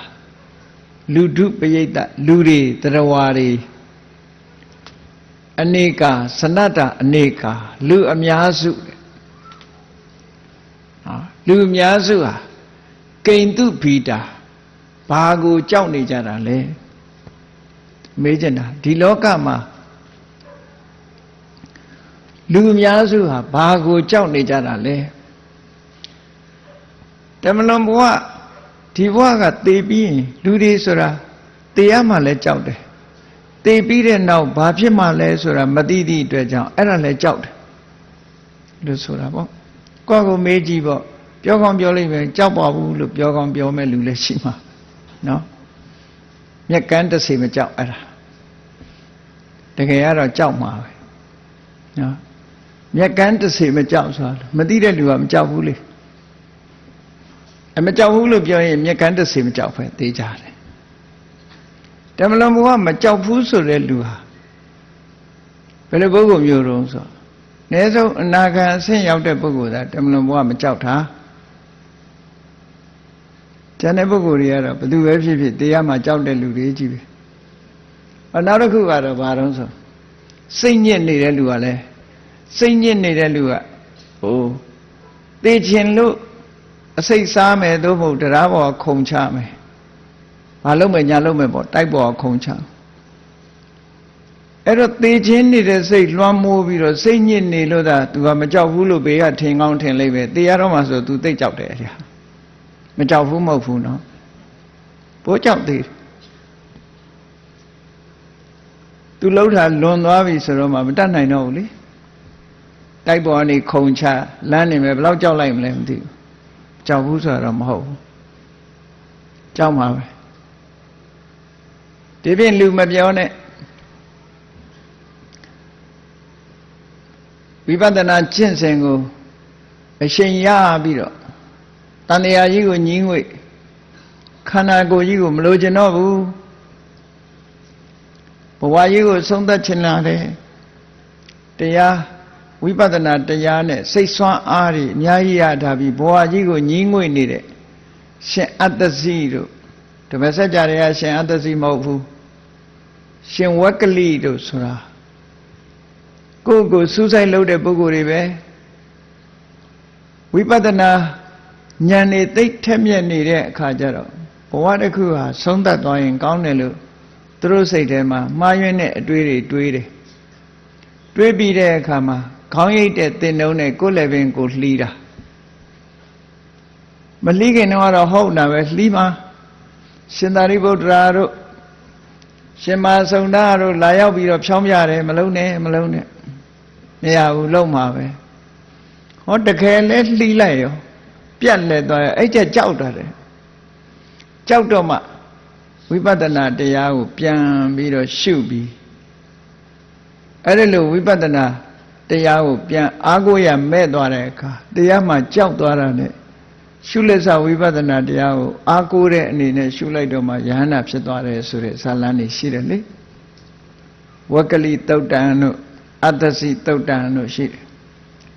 လူဒုပရိသတ်လူတွေတရားဝါတွေအနေကာဇနတာအနေကာလူအများစုလူအများစုဟာကိန္တုဘိဒာဘာကိုကြောက်နေကြတာလဲမေးချင်တာဒီလောကမှာလူအများစုဟာဘာကိုကြောက်နေကြတာလဲတမလွန်ဘဝဒီဘဝကသေပြီးရင်လူတွေဆိုတာသေရမှလည်းကြောက်တယ်သေပြီးတဲ့နောက်ဘာဖြစ်မှလဲဆိုတာမသိသည့်အတွက်ကြောင့်အဲ့ဒါလည်းကြောက်တယ်လို့ဆိုတာပေါ့ကိုယ့်ကိုမေးကြည့်ပေါ့ပြောကောင်းပြောလိမ့်မယ်ကြောက်ပါဘူးလို့ပြောကောင်းပြောမဲ့လူလည်းရှိမှာနော်မျက်ကန်းတစ်စီမကြောက်အဲ့ဒါတကယ်ကတော့ကြောက်မှာပဲနော်မျက်ကန်းတစ်စီမကြောက်ဆိုတာမသိတဲ့လူကမကြောက်ဘူးလေမကြောက်ဘူးလို့ပြောရင်မျက်ကန်းတစ်စီမကြောက်ပဲသိကြတယ်တမလွန်ဘုရားမကြောက်ဘူးဆိုတဲ့လူဟာဘယ်လိုပုဂ္ဂိုလ်မျိုးတုံးဆိုအနည်းဆုံးအနာဂံအဆင့်ရောက်တဲ့ပုဂ္ဂိုလ်သာတမလွန်ဘုရားမကြောက်တာ ကျန်တဲ့ပုဂ္ဂိုလ်တွေကတော့ဘယ်သူပဲဖြစ်ဖြစ်တရားမှာကြောက်တဲ့လူတွေကြီးပဲနောက်တစ်ခုကတော့ဘာတော့ဆိုစိတ်ညစ်နေတဲ့လူကလည်းစိတ်ညစ်နေတဲ့လူကဟိုသိချင်လို့အစိတ်စားမယ်သို့မဟုတ်တရားပေါ်ခုံချမယ်ဘာလုပ်မယ်ညာလုပ်မယ်ပေါ့တိုက်ပေါ်ခုံချအဲ့တော့သိချင်းနေတဲ့စိတ်လွှမ်းမိုးပြီးတော့စိတ်ညစ်နေလို့သာ तू ကမကြောက်ဘူးလို့ဘေးကထင်ကောင်းထင်လိုက်ပဲတရားတော့မှဆို तू သိကြောက်တယ်ဗျာမကြောက်ဘူးမဟုတ်ဘူးနော်ဘိုးကြောက်သေးတယ် तू လှုပ်တာလွန်သွားပြီဆိုတော့မှမတတ်နိုင်တော့ဘူးလေတိုက်ပေါ်ကနေခုံချလမ်းနေမယ်ဘယ်လောက်ကြောက်လိုက်မလဲမသိဘူးကြောက်ဘူးဆိုတော့မဟုတ်ဘူးကြောက်မှာပဲဒီပြင်လူမပြောနဲ့ဝိပဿနာကျင့်စဉ်ကိုအရှင်ရပြီးတော့တန်တရားကြီးကိုညှင်းငွေ့ခန္ဓာကိုယ်ကြီးကိုမလိုချင်တော့ဘူးဘဝကြီးကိုဆုံးသက်ချင်လာတယ်တရားဝိပဿနာတရားနဲ့စိတ်ဆွမ်းအားတွေအများကြီးရထားပြီးဘဝကြီးကိုညှင်းငွေ့နေတဲ့ရှင်အတ္တစီတို့ဓမ္မစကြာတွေကရှင်အတ္တစီမဟုတ်ဘူးရှင်ဝက်ကလိတို့ဆိုတာကိုယ့်ကိုစူးစိုက်လုပ်တဲ့ပုဂ္ဂိုလ်တွေပဲဝိပဿနာဉာဏ်နဲ့သိထက်မြက်နေတဲ့အခါကျတော့ဘဝတစ်ခုဟာဆုံးသက်သွားရင်ကောင်းတယ်လို့သူတို့စိတ်ထဲမှာမှားယွင်းတဲ့အတွေးတွေတွေးတယ်တွေးပြီးတဲ့အခါမှာခေါင်းရိပ်တဲ့သင်္နှုံးနဲ့ကိုယ်လည်းပင်ကိုလှီးတာမလှီးခင်တော့ဟုတ်တာပဲလှီးမှာရှင်သာရိပုတ္တရာတို့ရှင်မဆုံတာတို့လာရောက်ပြီးတော့ဖြောင်းပြတယ်မလုံးနဲ့မလုံးနဲ့မရဘူးလုံးမှာပဲဟောတကယ်လဲလှီးလိုက်ရောပြတ်လဲသွားရအဲ့ကျကြောက်တာတယ်ကြောက်တော့မှဝိပဿနာတရားကိုပြန်ပြီးတော့ရှုပြီးအဲ့ဒါလို့ဝိပဿနာတရားကိုပြန်အားကိုးရမဲ့သွားတဲ့အခါတရားမှကြောက်သွားတာနဲ့ရှုလက်စဝိပဿနာတရားကိုအားကိုးတဲ့အနေနဲ့ရှုလိုက်တော့မှယဟန္တာဖြစ်သွားတယ်ဆိုတဲ့ဇာလန်းနေရှိတယ်လေဝက္ကလိသုတ်တံတို့အတ္တစီသုတ်တံတို့ရှိတယ်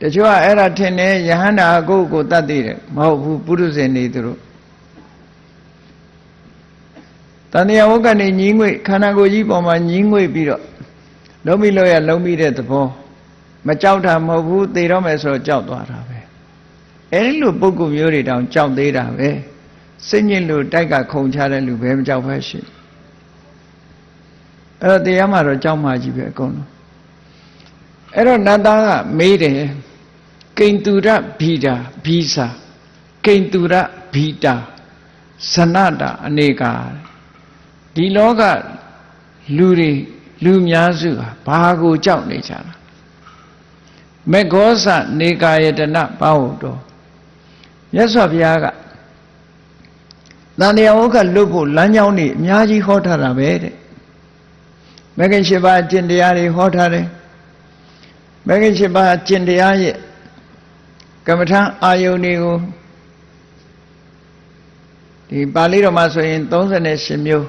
တချို့ကအဲ့ဒါထင်တယ်ယဟန္တာကိုတတ်သိတယ်မဟုတ်ဘူးပုရုဇဉ်နေသူတို့တဏှာဝက္ကနေညီးငွေ့ခန္ဓာကိုယ်ကြီးပေါ်မှာညီးငွေ့ပြီးတော့လုံးပြီးလို့ရလုံးပြီးတဲ့သဘောမကြောက်တာမဟုတ်ဘူးသေတော့မယ်ဆိုတော့ကြောက်သွားတာပဲအဲဒီလိုပုဂ္ဂိုလ်မျိုးတွေတောင်ကြောက်သေးတာပဲစိတ်ညစ်လို့တိုက်ကခုံချတဲ့လူပဲမကြောက်ဖက်ရှိအဲ့တော့တရားမှာတော့ကြောက်မှကြီးပဲအကုန်လုံးအဲ့တော့နတ်သားကမေးတယ်ကိန္တုရဘီတာဘီစာကိန္တုရဘီတာဇနတာအနေကာဒီလောကလူတွေလူများစုဟာဘာကိုကြောက်နေကြတာမေဃောဇနေကာယတနာဘာဟုတ်တော့မြတ်စွာဘုရားကတန်တရားဝကလွတ်ဖို့လမ်းကြောင်းတွေအများကြီးဟောထားတာပဲတဲ့မဂ္ဂင်၈ပါးကျင့်တရားတွေဟောထားတယ်မဂ္ဂင်၈ပါးကျင့်တရားရဲ့ကမ္မထအာယုန်တွေကိုဒီပါဠိတော်မှာဆိုရင်38မျိုး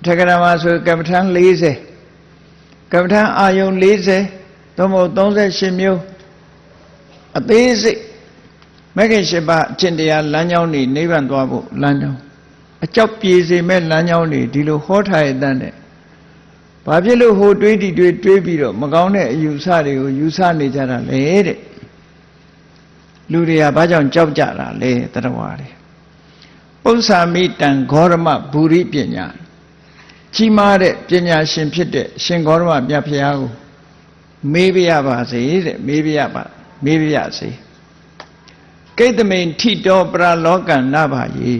ထက္ကရာမှာဆိုကမ္မထ40ကမ္မထအာယုန်40သို့မဟုတ်38မျိုးအသေးစိတ်မဂ္ဂင်၈ပါးအကျင့်တရားလမ်းကြောင်းတွေနိဗ္ဗာန်သွားဖို့လမ်းကြောင်းအကြောက်ပြေစေမဲ့လမ်းကြောင်းတွေဒီလိုဟောထားရတဲ့ဘာဖြစ်လို့ဟိုတွေးဒီတွေးပြီးတော့မကောင်းတဲ့အယူဆတွေကိုယူဆနေကြတာလေတဲ့လူတွေကဘာကြောင့်ကြောက်ကြတာလဲတရားဝါတွေပု္ပ္ပာမိတံဂေါရမဘူရိပညာကြီးမားတဲ့ပညာရှင်ဖြစ်တဲ့ရှင်ဂေါရမမြတ်ဖရာကိုမေးပြရပါစေတဲ့မေးပြရစေကိတ္တမိန်ထိတောပရလောကံနဘာယေ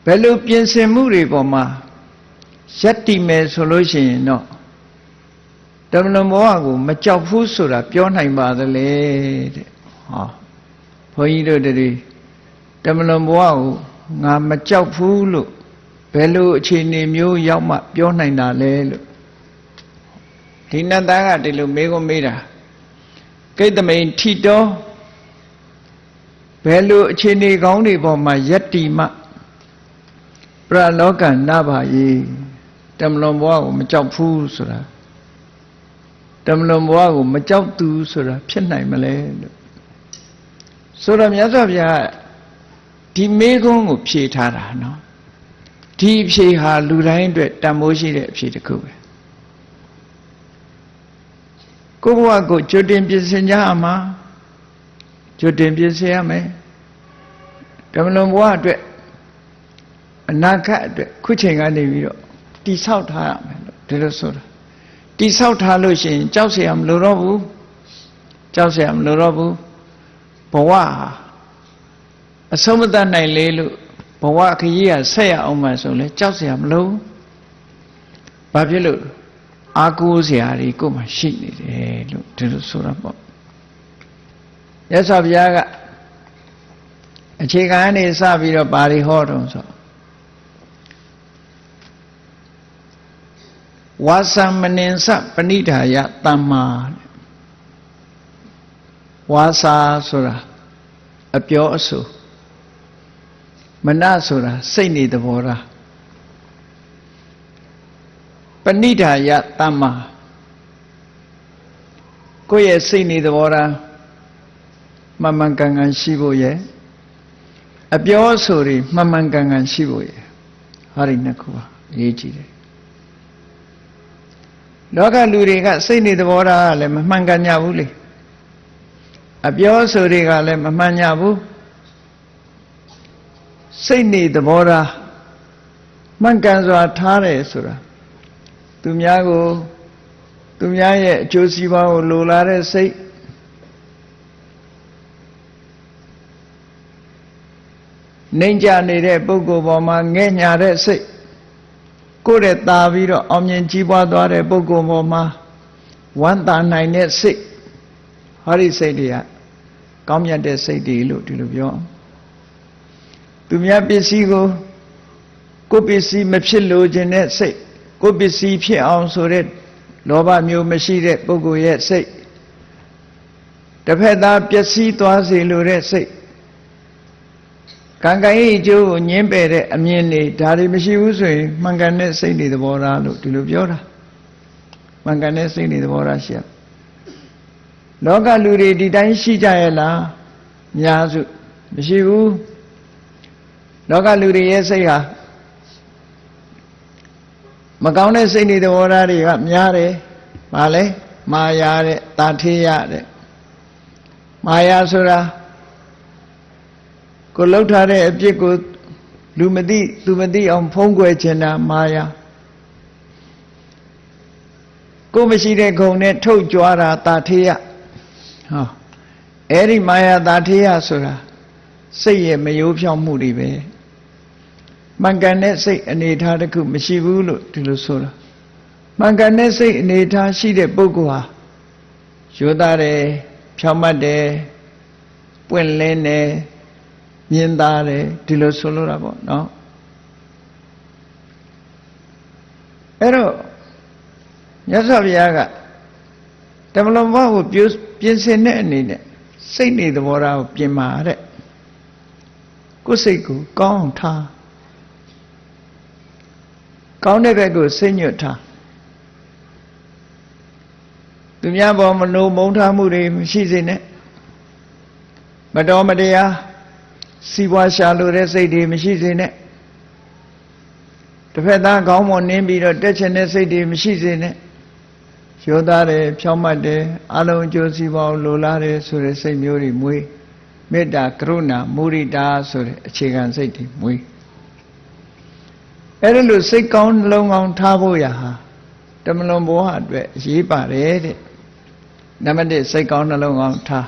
ဘယ်လိုပြင်ဆင်မှုတွေပေါ်မှာယက်တိမယ်ဆိုလို့ရှိရင်တော့ဓမ္မလွန်ဘဝကိုမကြောက်ဘူးဆိုတာပြောနိုင်ပါသလဲတဲ့ဟောဘုန်းကြီးတို့တွေဓမ္မလွန်ဘဝကိုငါမကြောက်ဘူးလို့ဘယ်လိုအခြေအနေမျိုးရောက်မှပြောနိုင်တာလဲလို့ဒီနတ်သားကဒီလိုမေးခွန်းမေးတာကိတ္တမိန်ထိတောဘယ်လိုအခြေအနေကောင်းတွေပေါ်မှာယက်တိမှပရလောကနဘာယေဓမ္မလွန်ဘဝကိုမကြောက်ဘူးဆိုတာဓမ္မလွန်ဘဝကိုမကြောက်သူဆိုတာဖြစ်နိုင်မလဲလို့ ဆိုတော့မြတ်စွာဘုရားဒီမေးခွန်းကိုဖြေထားတာနော်ဒီဖြေဟာလူတိုင်းအတွက်တန်ဖိုးရှိတဲ့အဖြေတစ်ခုပဲကိုယ့်ဘဝကိုကြိုတင်ပြင်ဆင်ကြရမှာကြိုတင်ပြင်ဆင်ရမယ်ဓမ္မလွန်ဘဝအတွက်အနာဂတ်အတွက်ခုချိန်ကနေပြီးတော့တိဆောက်ထားရမယ်လို့ဒီလိုဆိုတာတိဆောက်ထားလို့ရှိရင်ကြောက်เสียမလို့တော့ဘူးကြောက်เสียမလို့တော့ဘူးဘဝအဆုံးမတတ်နိုင်လေလို့ဘဝခရီးကဆက်ရအောင်မှဆိုလဲကြောက်เสียမလို့ဘာဖြစ်လို့အာကိုးเสียတွေကိုမှရှိနေတယ်လို့ဒီလိုဆိုတာပေါ့ရသော်ဘုရားကအခြေခံအနေစပြီးတော့ပါရီဟောတုံဆိုဝါသမနင်္စပဏိဓာယတမ္မာဝါစာဆိုတာအပြောအဆိုမနဆိုတာစိတ်နေသဘောထားပဏိဓာယတမ္မာကိုယ့်ရဲ့စိတ်နေသဘောထားမှန်မှန်ကန်ကန်ရှိဖို့ရဲ့အပြောအဆိုတွေမှန်မှန်ကန်ကန်ရှိဖို့ရဲ့ဟာဒီနှစ်ခုပါအရေးကြီးတယ်လောကလူတွေကစိတ်နေသဘောထားကလည်းမမှန်ကန်ကြဘူးလေအပြောအဆိုတွေကလည်းမမှန်ကြဘူးစိတ်နေသဘောထားမှန်ကန်စွာထားတယ်ဆိုတာသူများကိုသူများရဲ့အကျိုးစီးပွားကိုလိုလားတဲ့စိတ်နှိမ့်ကြနေတဲ့ပုဂ္ဂိုလ်ပေါ်မှာငဲ့ညာတဲ့စိတ်ကိုယ်ရဲ့တာပြီးတော့အောင်မြင်ကြီးပွားသွားတဲ့ပုဂ္ဂိုလ်ပေါ်မှာဝမ်းသာနိုင်တဲ့စိတ်ဟောဒီစိတ်တွေကကောင်းမြတ်တဲ့စိတ်တွေလို့ဒီလိုပြောသူများပစ္စည်းကိုကိုယ်ပစ္စည်းမဖြစ်လို့ခြင်းတဲ့စိတ်ကိုယ်ပစ္စည်းဖြစ်အောင်ဆိုတဲ့လောဘမျိုးမရှိတဲ့ပုဂ္ဂိုလ်ရဲ့စိတ်တစ်ဖက်သားပျက်စီးသွားစေလိုတဲ့စိတ်ကံကံရဲ့အကျိုးကိုညှင်းပယ်တဲ့အမြင်တွေဒါတွေမရှိဘူးဆိုရင်မှန်ကန်တဲ့စိတ်တွေသဘောထားလို့ဒီလိုပြောတာမှန်ကန်တဲ့စိတ်တွေသဘောထားရှိရလောကလူတွေဒီတိုင်းရှိကြရဲ့လားအများစုမရှိဘူးလောကလူတွေရဲ့စိတ်ဟာမကောင်းတဲ့စိတ်တွေသဘောထားတွေကများတယ်။ဘာလဲမာယာတဲ့တာထေးရတဲ့မာယာဆိုတာကိုလှုပ်ထားတဲ့အပြစ်ကိုလူမသိသူမသိအောင်ဖုံးကွယ်ခြင်းတာမာယာကိုမရှိတဲ့ဂုဏ်နဲ့ထုတ်ကြွားတာတာထေးရဟောအဲ့ဒီမာယာတာထေးရဆိုတာစိတ်ရဲ့မယိုးဖြောင်းမှုတွေပဲမှန်ကန်တဲ့စိတ်အနေထားတစ်ခုမရှိဘူးလို့ဒီလိုဆိုတာမှန်ကန်တဲ့စိတ်အနေထားရှိတဲ့ပုဂ္ဂိုလ်ဟာရိုးသားတယ်ဖြောင့်မတ်တယ်ပွင့်လင်းတယ်မြင်သားတယ်ဒီလိုဆိုလိုတာပေါ့နော်အဲ့တော့မြတ်စွာဘုရားကဓမ္မလွန်ဘဝကိုပြင်ဆင်တဲ့အနေနဲ့စိတ်နေသဘောထားကိုပြင်ပါတဲ့ကိုယ်စိတ်ကိုကောင်းအောင်ထားကောင်းတဲ့ဘက်ကိုစိတ်ညွတ်ထားသူများပေါ်မနိုးမုန်းထားမှုတွေမရှိစေနဲ့မတော်မတရားစီးပွားရှာလိုတဲ့စိတ်တွေမရှိစေနဲ့တစ်ဖက်သားခေါင်းပေါ်နင်းပြီးတော့တက်ချင်တဲ့စိတ်တွေမရှိစေနဲ့ရိုးသားတယ်ဖြောင့်မတ်တယ်အလုံးအကျိုးစီးပွားလိုလားတယ်ဆိုတဲ့စိတ်မျိုးတွေမွေးမေတ္တာကရုဏာမုဒိတာဆိုတဲ့အခြေခံစိတ်တွေမွေးအဲ့ဒါလို့စိတ်ကောင်းနှလုံးကောင်းထားဖို့ရဟာဓမ္မလွန်ဘဝအတွက်အရေးပါတယ်တဲ့နံပါတ်1စိတ်ကောင်းနှလုံးကောင်းထား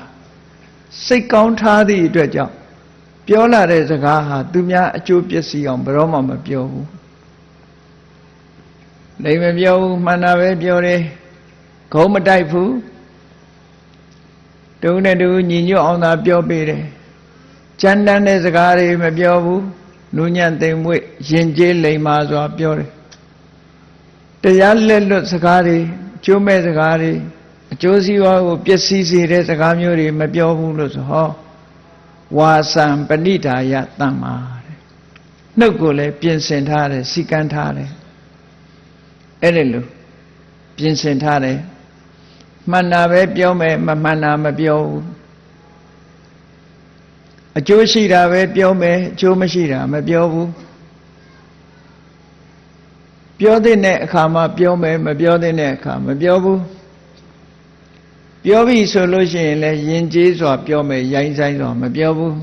စိတ်ကောင်းထားသည့်အတွက်ကြောင့်ပြောလာတဲ့စကားဟာသူများအကျိုးပျက်စီးအောင်ဘယ်တော့မှမပြောဘူးလိမ်မပြောဘူးမှန်တာပဲပြောတယ်ဂုံးမတိုက်ဘူးတုံးနဲ့တူညီညွတ်အောင်သာပြောပေးတယ်ကြမ်းတမ်းတဲ့စကားတွေမပြောဘူးနူးညံ့သိမ်မွေ့ယဉ်ကျေးလိမ္မာစွာပြောတယ်တရားလက်လွတ်စကားတွေကျိုးမဲ့စကားတွေအကျိုးစီးပွားကိုပျက်စီးစေတဲ့စကားမျိုးတွေမပြောဘူးလို့ဆိုဟောဝါစံပဏိဓာယတမ္မာတဲ့နှုတ်ကိုလည်းပြင်ဆင်ထားတယ်စီကံထားတယ်အဲ့ဒီလိုပြင်ဆင်ထားတယ်မှန်တာပဲပြောမယ်မမှန်တာမပြောဘူး အကျိုးရှိတာပဲပြောမယ်အကျိုးမရှိတာမပြောဘူးပြောတဲ့အခါမှာပြောမယ်မပြောတဲ့အခါမပြောဘူးပြောပြီဆိုလို့ရှိရင်လည်းယဉ်ကျေးစွာပြောမယ်ရိုင်းဆိုင်စွာမပြောဘူး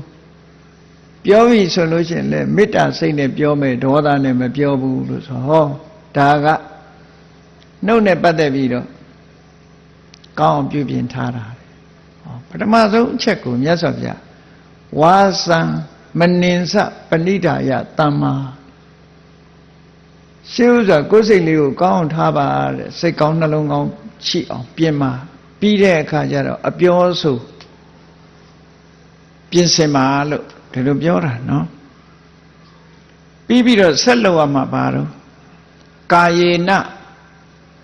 ပြောပြီဆိုလို့ရှိရင်လည်းမေတ္တာစိတ်နဲ့ပြောမယ်ဒေါသနဲ့မပြောဘူးလို့ဆိုဟောဒါကနှုတ်နဲ့ပတ်သက်ပြီးတော့ကောင်းအောင်ပြုပြင်ထားတာဟောပထမဆုံးအချက်ကိုမြတ်စွာဘုရားဝါစံမနင်စပဏိဒါယတမ္မာရှင်းဥစွာကိုယ်စိတ်လေးကိုကောင်းအောင်ထားပါတဲ့စိတ်ကောင်းနှလုံးကောင်းရှိအောင်ပြင်ပါပြီးတဲ့အခါကျတော့အပြောဆိုပြင်ဆင်ပါလို့ဒီလိုပြောတာနော်ပြီးတော့ဆက်လောက်ရမှာပါတော့ကာယေန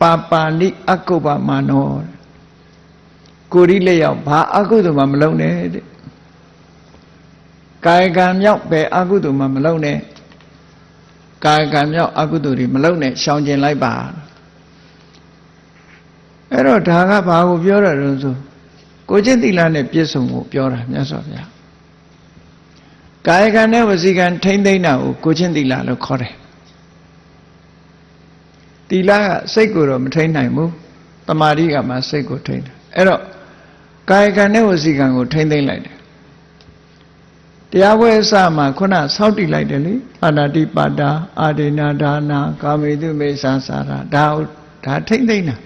ပါပါဏိအကုပ္ပမနောကိုယ်ဒီလက်ရောက်ဘာအကုသိုလ်မှမလုပ်နဲ့တဲ့ကာယကံမြောက်ပဲအကုသိုလ်မှမလုပ်နဲ့ကာယကံမြောက်အကုသိုလ်တွေမလုပ်နဲ့ရှောင်ကျင်လိုက်ပါအဲ့တော့ဒါကဘာကိုပြောတာလဲဆိုကိုကျင့်သီလနဲ့ပြည့်စုံဖို့ပြောတာမြတ်စွာဘုရားကာယကံနဲ့ဝစီကံထိမ့်သိမ့်တာကိုကိုကျင့်သီလလို့ခေါ်တယ်သီလကစိတ်ကိုတော့မထိမ့်နိုင်ဘူးတမာတိကမှစိတ်ကိုထိမ့်တယ်အဲ့တော့ကာယကံနဲ့ဝစီကံကိုထိမ့်သိမ့်လိုက်တယ်တရားပွဲအစမှာခုနဆောက်တည်လိုက်တယ်လေအာနာတိပါတာအာဒေနာဒါနာကာမေတုမေသစာရာဒါထိမ့်သိမ့်တာ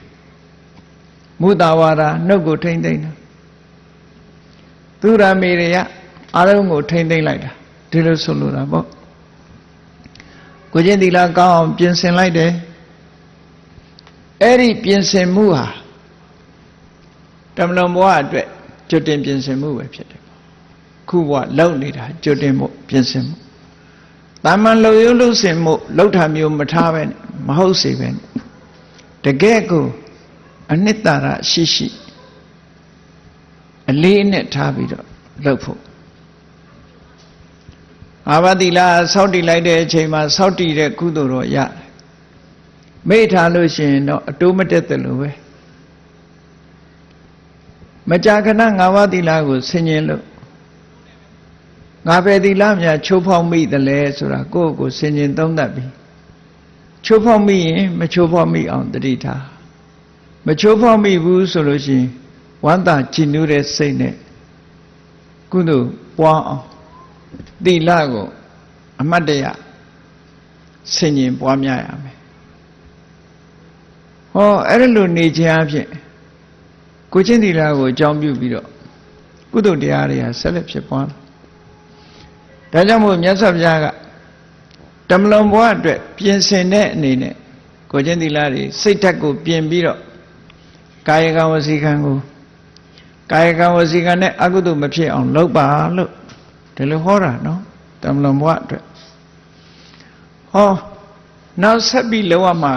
မုတာဝါဒနှုတ်ကိုထိမ့်သိမ့်တာသူရမေရယအာရုံကိုထိမ့်သိမ့်လိုက်တာဒီလိုဆိုလိုတာပေါ့ကိုကျင့်သီလကောင်းအောင်ပြင်ဆင်လိုက်တယ်အဲ့ဒီပြင်ဆင်မှုဟာတမလွန်ဘဝအတွက်ကြွတင်ပြင်ဆင်မှုပဲဖြစ်တယ်ခုဘဝလုံနေတာကြွတင်မှုပြင်ဆင်မှုတာမန်လုံရုပ်လုံစင်မှုလှုပ်ထာမျိုးမထားပဲမဟုတ်စေပဲတကယ်ကိုအနှစ်သာရရှိရှိအလေးနဲ့ထားပြီးတော့လုပ်ဖို့အာဘတိလာစောင့်တည်လိုက်တဲ့အချိန်မှာစောင့်တည်တဲ့ကုသိုလ်တော့ရတယ်မေ့ထားလို့ရှိရင်တော့အတိုးမတက်တယ်လို့ပဲမကြာခဏငါးပါးသီလကိုဆင်ញင်လို့ငါပဲသီလများချိုးဖောက်မိတယ်လဲဆိုတာကိုယ့်ကိုယ်ဆင်ញင်သုံးသပ်ပြီးချိုးဖောက်မိရင်မချိုးဖောက်မိအောင်တတိထားမချိုးဖောက်မိဘူးဆိုလို့ရှိရင်ဝမ်းသာကြည်နူးတဲ့စိတ်နဲ့ကုသိုလ်ပွားအောင်သီလကိုအမတ်တရဆင်ញင်ပွားများရမယ်ဟောအဲ့လိုနေခြင်းအဖြစ်ကိုချင်းသီလကိုအကြောင်းပြုပြီးတော့ကုသိုလ်တရားတွေကဆက်လက်ဖြစ်ပွားလာဒါကြောင့်မို့မြတ်စွာဘုရားကတမလွန်ဘဝအတွက်ပြင်ဆင်တဲ့အနေနဲ့ကိုချင်းသီလတွေစိတ်ဓာတ်ကိုပြင်ပြီးတော့ကာယကံဝစီကံကိုကာယကံဝစီကံနဲ့အကုသိုလ်မဖြစ်အောင်လုပ်ပါလို့ဒီလိုဟောတာနော်တမလွန်ဘဝအတွက်ဟောနောက်ဆက်ပြီးလောက်ရမှာ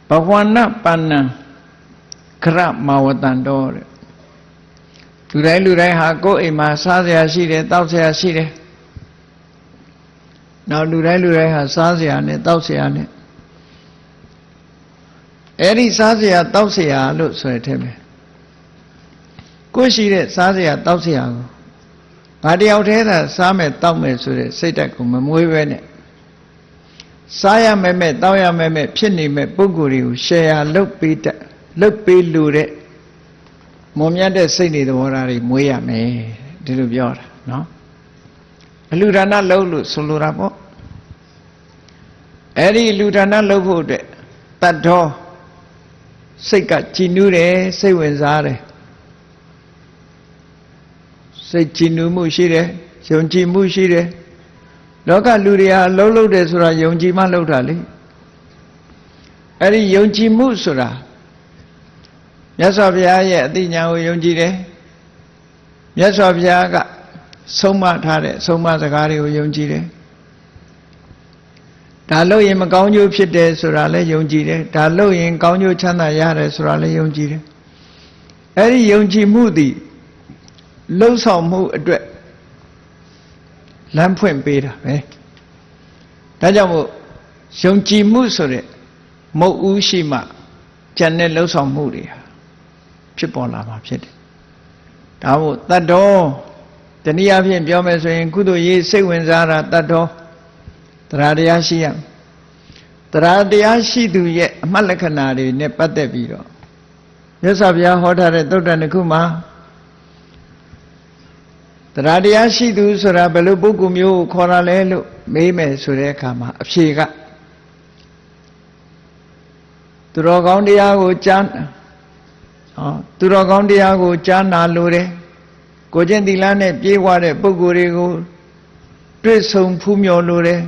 ဘဝနာပဏ္ဏခရမဝတန္တောတဲ့လူတိုင်းဟာကိုယ်အိမ်မှာစားစရာရှိတယ်တောက်စရာရှိတယ်နောက်လူတိုင်းဟာစားစရာနဲ့တောက်စရာနဲ့အဲ့ဒီစားစရာတောက်စရာလို့ဆိုရတဲ့မယ်ကိုယ်ရှိတဲ့စားစရာတောက်စရာကိုငါတယောက်တည်းသာစားမယ်တောက်မယ်ဆိုတဲ့စိတ်ဓာတ်ကိုမမွေးပဲနဲ့စားရမယ်မဲ့တောက်ရမယ်မဲ့ဖြစ်နေမဲ့ပုဂ္ဂိုလ်တွေကို share လုပ်ပေးလို့တဲ့မွန်မြတ်တဲ့စိတ်နေသဘောထားတွေမွေးရမယ်ဒီလိုပြောတာနော်အလူဒါနလုပ်လို့ဆိုလိုတာပေါ့အဲ့ဒီလူဒါနလုပ်ဖို့အတွက်တတ်တော်စိတ်ကကြည်နူးတယ်စိတ်ဝင်စားတယ်စိတ်ကြည်နူးမှုရှိတယ်ယုံကြည်မှုရှိတယ်လောကလူတွေဟာလှုပ်တယ်ဆိုတာယုံကြည်မှလှုပ်တာလေအဲ့ဒီယုံကြည်မှုဆိုတာမြတ်စွာဘုရားရဲ့အသိဉာဏ်ကိုယုံကြည်တယ်မြတ်စွာဘုရားကဆုံးမထားတဲ့ဆုံးမစကားတွေကိုယုံကြည်တယ်ဒါလို့ရင်မကောင်းကျိုးဖြစ်တယ်ဆိုတာလည်းယုံကြည်တယ်ဒါလို့ရင်ကောင်းကျိုးချမ်းသာရတယ်ဆိုတာလည်းယုံကြည်တယ်အဲ့ဒီယုံကြည်မှုသည်လှုပ်ဆောင်မှုအတွက်လမ်းဖွင့်ပေးတာပဲဒါကြောင့်မို့ယုံကြည်မှုဆိုတဲ့မုတ်ဦးရှိမှဉာဏ်နဲ့လှုပ်ဆောင်မှုတွေဟာဖြစ်ပေါ်လာမှာဖြစ်တယ် ဒါမို့တတ္တောတနည်းအားဖြင့်ပြောမယ်ဆိုရင်ကုသိုလ်ရေးစိတ်ဝင်စားတာတတ္တောတရားတရားရှိရတရားတရားရှိသူရဲ့အမှတ်လက္ခဏာတွေနဲ့ပတ်သက်ပြီးတော့မြတ်စွာဘုရားဟောထားတဲ့သုတ္တန်တစ်ခုမှာတရားတရားရှိသူဆိုတာဘယ်လိုပုဂ္ဂိုလ်မျိုးကိုခေါ်ရလဲလို့မေးမယ်ဆိုတဲ့အခါမှာအဖြေကသူတော်ကောင်းတရားကိုကြားသူတော်ကောင်းတရားကိုကြားနာလိုတယ်ကိုကျင့်သီလနဲ့ပြေဝတဲ့ပုဂ္ဂိုလ်တွေကိုတွေ့ဆုံဖူးမြော်လိုတယ်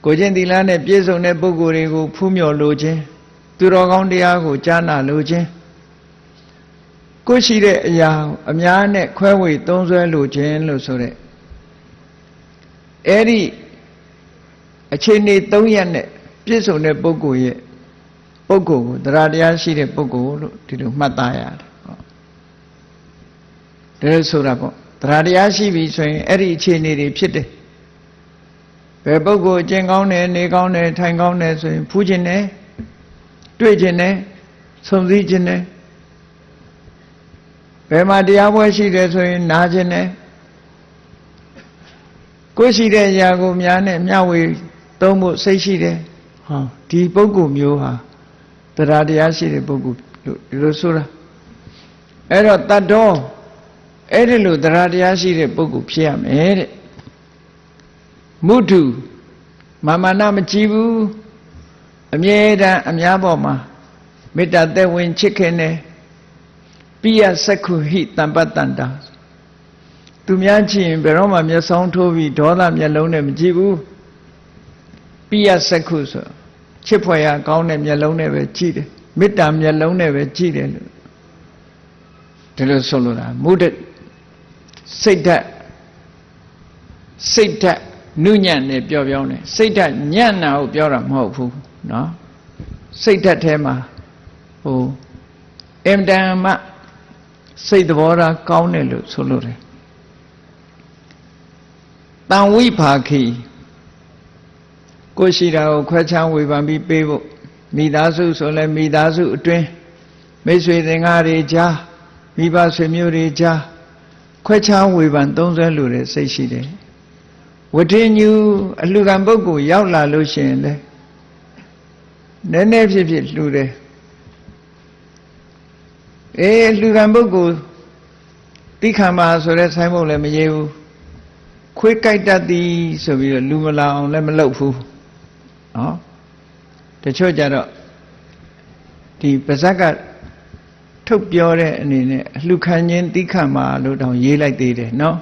ကိုကျင့်သီလနဲ့ပြည့်စုံတဲ့ပုဂ္ဂိုလ်တွေကိုဖူးမြော်လိုခြင်းသူတော်ကောင်းတရားကိုကြားနာလိုခြင်းကိုရှိတဲ့အရာအများနဲ့ခွဲဝေသုံးစွဲလိုခြင်းလို့ဆိုတဲ့အဲ့ဒီအခြေအနေ၃ရပ်နဲ့ပြည့်စုံတဲ့ပုဂ္ဂိုလ်ရဲ့ပုဂ္ဂိုလ်ကိုတရားတရားရှိတဲ့ပုဂ္ဂိုလ်လို့ဒီလိုမှတ်သားရတယ်ဒါလို့ဆိုတာပေါ့တရားတရားရှိပြီဆိုရင်အဲ့ဒီအခြေအနေတွေဖြစ်တယ်ဘယ်ပုဂ္ဂိုလ်အကျင့်ကောင်းတယ်နေကောင်းတယ်ထိုင်ကောင်းတယ်ဆိုရင်ဖူးခြင်းတယ်တွေ့ခြင်းတယ်ဆုံစည်းခြင်းတယ်ဘယ်မှာတရားပွဲရှိတယ်ဆိုရင်နားခြင်းတယ်ကိုယ်ရှိတဲ့အရာကိုများနဲ့မျှဝေသုံးဖို့စိတ်ရှိတယ်ဟောဒီပုဂ္ဂိုလ်မျိုးဟာတရားတရားရှိတဲ့ပုဂ္ဂိုလ်လို့ဒီလိုဆိုတာအဲ့တော့တတ္တောအဲ့ဒီလိုတရားတရားရှိတဲ့ပုဂ္ဂိုလ်ဖြစ်ရမယ်တဲ့မုထုမာမနာမကြည့်ဘူးအမြဲတမ်းအများပေါ်မှာမေတ္တာသက်ဝင်ချစ်ခင်တယ်ပိယစက္ခုဟိတံပတ္တန္တာသူများကြည့်ရင်ဘယ်တော့မှမျက်စောင်းထိုးပြီးဒေါသမျက်လုံးနဲ့မကြည့်ဘူးပိယစက္ခုဆိုချစ်ဖွယ်ရကောင်းတဲ့မျက်လုံးနဲ့ပဲကြည့်တယ်မေတ္တာမျက်လုံးနဲ့ပဲကြည့်တယ်လို့ဒီလိုဆိုလိုတာမုဒ္ဒစိတ်ဓာတ်နုညံ့နဲ့ပြောပြောနေစိတ်ဓာတ်ညံ့တာကိုပြောတာမဟုတ်ဘူးเนาะစိတ်ဓာတ်ထဲမှာဟိုအင်တန်မှစိတ်သဘောထားကောင်းတယ်လို့ဆိုလိုတယ်တံဝိภาခိကိုရှိတာကိုခွဲခြားဝေဖန်ပြီးပေးဖို့မိသားစုဆိုလဲမိသားစုအတွင်းမိတ်ဆွေသင်္ကားတွေကြားမိဘဆွေမျိုးတွေကြားခွဲခြားဝေဖန်သုံးစွဲလိုတဲ့စိတ်ရှိတယ်ဝဋ္ဌိညူအလှခံပုဂ္ဂိုလ်ရောက်လာလို့ရှိရင်လေနည်းနည်းဖြစ်ဖြစ်လှူတယ်လှူခံပုဂ္ဂိုလ်တိခါမှာဆိုတဲ့ဆိုင်းဘုတ်လည်းမရေးဘူးခွေးကြိုက်တတ်သည်ဆိုပြီးတော့လူမလာအောင်လည်းမလုပ်ဘူးနော်တချို့ကြတော့ဒီပါဇက်ကထုတ်ပြောတဲ့အနေနဲ့အလှခံခြင်းတိခါမှာလို့တောင်ရေးလိုက်သေးတယ်နော်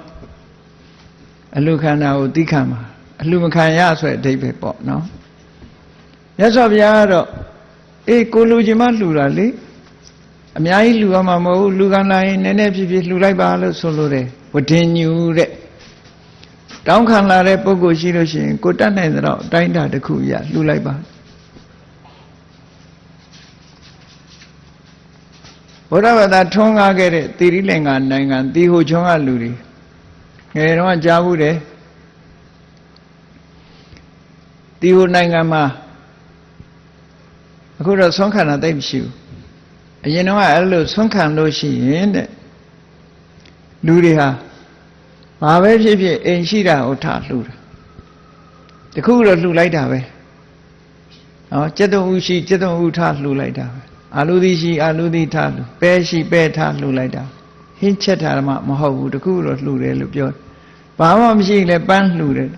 အလှခံတာကိုတိခါမှာအလှမခံရဆိုတဲ့အဓိပ္ပာယ်ပေါ့နော်မြတ်စွာဘုရားကတော့ကိုလူချင်းမှလှူတာလေအများကြီးလှူရမှာမဟုတ်ဘူးလှူခံလာရင်နည်းနည်းဖြစ်ဖြစ်လှူလိုက်ပါလို့ဆိုလိုတယ်ဝဋ္ဌိညူတဲ့တောင်းခံလာတဲ့ပုဂ္ဂိုလ်ရှိလို့ရှိရင်ကိုတတ်နိုင်တဲ့တော့အတိုင်းအတာတစ်ခုရလှူလိုက်ပါဘုရားဘာသာထွန်းကားခဲ့တဲ့သီရိလင်္ကာနိုင်ငံတီဟိုချွန်းကလူတွေငယ်တော့ကြားဘူးတယ်တီဟိုနိုင်ငံမှာအခုတော့ဆွမ်းခံတာတိတ်မရှိဘူးအရင်တော့အဲ့လိုဆွမ်းခံလို့ရှိရင်တဲ့လူတွေဟာဘာပဲဖြစ်ဖြစ်အိမ်ရှိတာကိုထားလှူတာတခုတော့လှူလိုက်တာပဲနော်ကျက်တုံဥရှိကျက်တုံဥထားလှူလိုက်တာပဲအာလူသီရှိအာလူသီထားလှူပဲရှိပဲထားလှူလိုက်တာဟင်းချက်တာမှမဟုတ်ဘူးတခုတော့လှူတယ်လို့ပြောဘာမှမရှိလဲပန်းလှူတယ်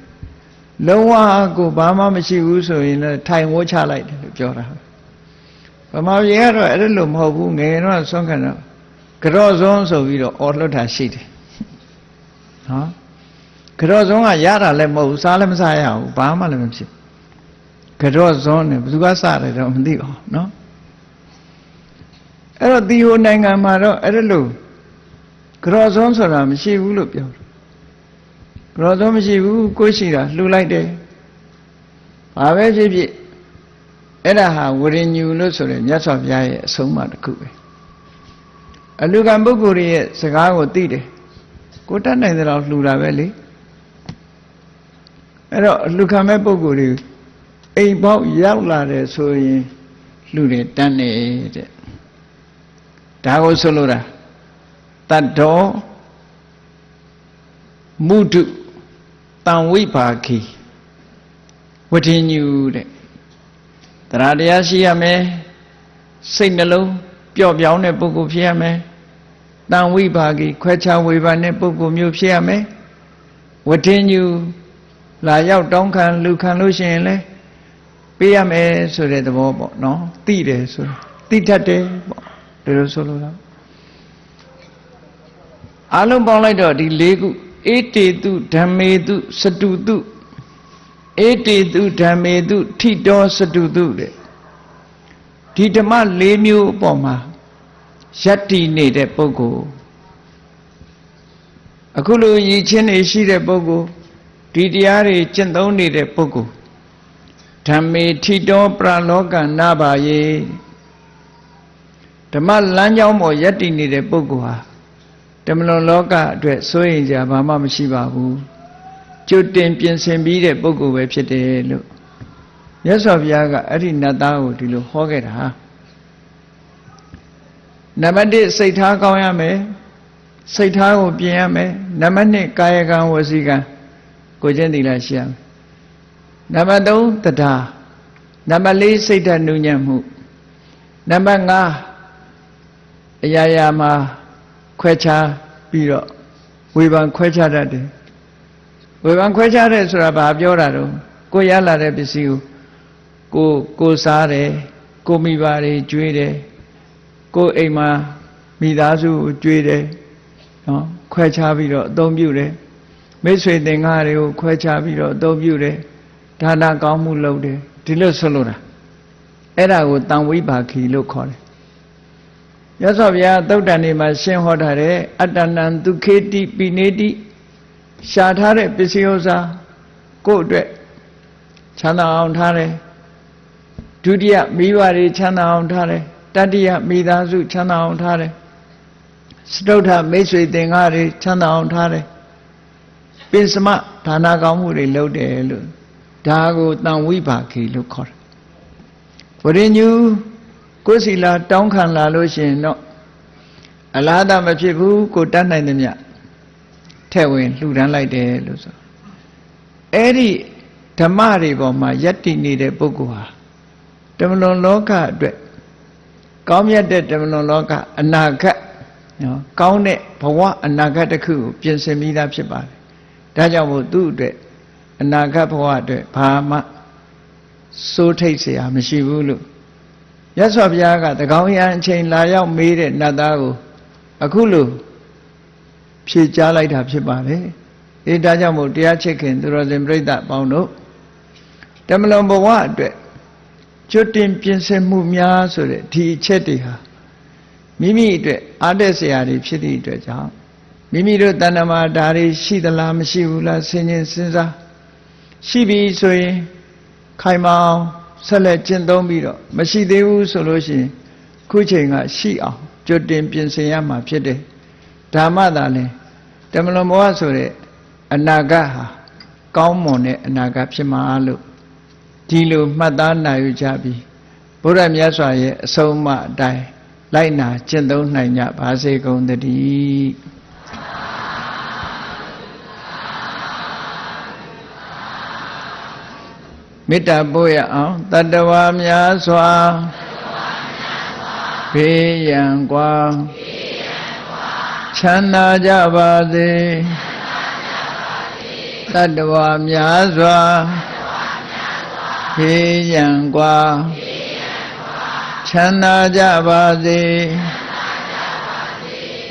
လုံးဝကိုဘာမှမရှိဘူးဆိုရင်လည်းထိုင်ဝှချလိုက်တယ်လို့ပြောတာဗမာပြည်ကတော့အဲ့လိုမဟုတ်ဘူးငယ်တော့ဆွမ်းခံတော့ကြော့စွန်းဆိုပြီးတော့အော်လွတ်တာရှိတယ်နော်ကြော့စွန်းကရတာလည်းမဟုတ်ဘူးစားလည်းမစားရဘူးဘာမှလည်းမဖြစ်ကြော့စွန်းနဲ့ဘယ်သူကစားတယ်တော့မသိပါဘူးနော်အဲ့တော့ဒီဟိုနိုင်ငံမှာတော့အဲ့လိုကြော့စွန်းဆိုတာမရှိဘူးလို့ပြောတယ်ကြော့စွန်းမရှိဘူးကိုရှိတာလှူလိုက်တယ်ဘာပဲဖြစ်ဖြစ်အဲ့ဒါဟာဝရညူလို့ဆိုတဲ့မြတ်စွာဘုရားရဲ့အဆုံးအမတစ်ခုပဲအလူကံပုဂ္ဂိုလ်ရဲ့စကားကိုသိတယ်ကိုတတ်နိုင်တဲ့လောက်လှူတာပဲလေအဲ့တော့အလူခံမဲ့ပုဂ္ဂိုလ်တွေအိမ်ပေါက်ရောက်လာတယ်ဆိုရင်လှူတယ်တတ်နေတဲ့ဒါကိုဆိုလိုတာ Tato Mudu Tanwipaki What in you? The Radiashiyame Signalo, Pio Bione Buku Fiame, Tanwipaki, Quecha Wivane Buku Mufiame, what in you? La Yao Donkan, Lucan Lucian, Piame, so that the bobo, no, Tide, so Titate, the solo. Alum Bolado, the Legu, 82 Tamedu, Satudu, 82 Tamedu, Tito Satudu, Titama Lemu Poma, Shati Nede Pogo, Akulu Yichin Ishide Pogo, Tidiari Chendoni de Pogo, Tame Tito Praloga Nabaye, Tamal Lanyamo Yati Nede Pogoa. Loka dress so in the Mama Shibabu. Jutin Piensembi de Bogo Website look. Yes of Yaga, Arina Dao to look Hogeta. Namade Saita Kayame, Saita Piame, Namane Kayagan Wasiga, Gojendi Lasham. Namado Tata, Namale Saita Nunyamu, Namanga Yayama. Quecha Biro, we van Quecha that day. We van Quecha is Rababio, Goyala Rebisiu, Go Sare, Go Mibari, Juide, Go Ema, Midazu, Juide, Quecha Biro, don't beauty. Meswe Dengario, Quecha Biro, don't beauty, Tana Gamu Lode, Tilo Solora. Era would down we back, he look on it. Yes, of ya, Dodani, my shin hotare, Adanan, Ducati, Pinedi, Shatare, Pisiosa, Godre, Chana on Tare, Dudia, Miwari, Chana on Tare, Tadia, Midazu, Chana on Tare, Stota, Meswe Dengari, Chana on Tare, Pinsama, Tanagamuri, Lode, Dago, Tanwipaki, look on. What in you? Cosilla, Tonkan La Lucian, no. Alada Machibu, Kotana in the Mia. Tewin, Ludan like the Luso. Eri Tamari Boma, Yati needed Bogua. Temulon Loka, Comia de Temulon Loka, Anaga, Kaune, Pawa, Anagataku, Piensemida Chiba. Daja will do that. Anaga Pawa, Pama, so tasty, Amishibulu. Yes, of Yaga, the Gauyan chain Laya made it Nadago, Akulu, Pijala Tapsibale, a Dajamu, dear chicken, the Rosembre that Bono. Tamalombo what? Chutin Piensen Mumia, so that tea chetiha. Mimi, Adesiari, Chitty Dredja. Mimi do Danama Dari, she the Lam Shivula, singing Sinza. She be so Kaimao. Select Chendomiro, Mashi Devu Solution, Kuchinga, Shia, Jotin Pinsayama, Pede, Damadale, Tamalomoasore, Anagaha, Kaumone, Anagapsimalu, Tilu, Madana Ujabi, Buddha Miaswaye, Soma, Dai, Laina, Chendon Nanya, Pase on the D. Mita Boya, Tadawa Miaswa, Piyangwa, Chana Javade, Tadawa Miaswa, Piyangwa, Chana Javade,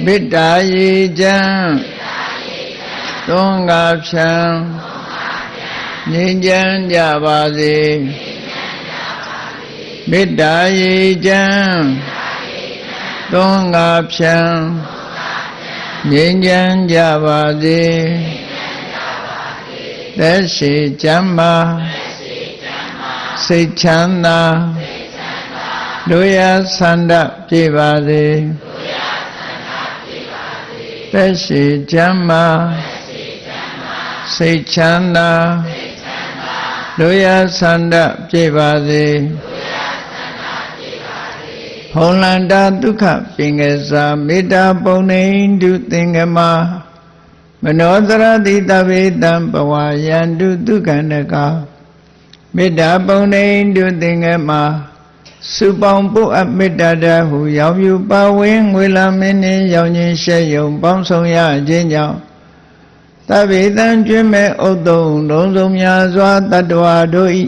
Mita Yijan, Dongapshan. Ninjan Javadi Midai Jan Dongapshan Ninjan Javadi Deshi Jamma Sichanda Luya Sanda Jivadi Deshi Jamma Sichanda Luya Sanda Jivadi ဟုံလန္တာဒုက္ခပင်ကစားမေတ္တာပုံနေတုသင်္ကမမနောတရတိတဗေတံဘဝယန္တုဒုက္ခန္တကမေတ္တာပုံနေတုသင်္ကမစုပေါင်းပုအပ်မေတ္တာတဟုရောင်ယူပါဝင်ငွေလာမင်းနှင့်ရောင်ခြင်းရှဲယုံပေါင်းဆောင်ရခြင်းကြောင့်တဗေတံကျွမ်းမဲ့ဥဒ္ဒုံလုံးစုံများစွာတတ္တဝါတို့ဤ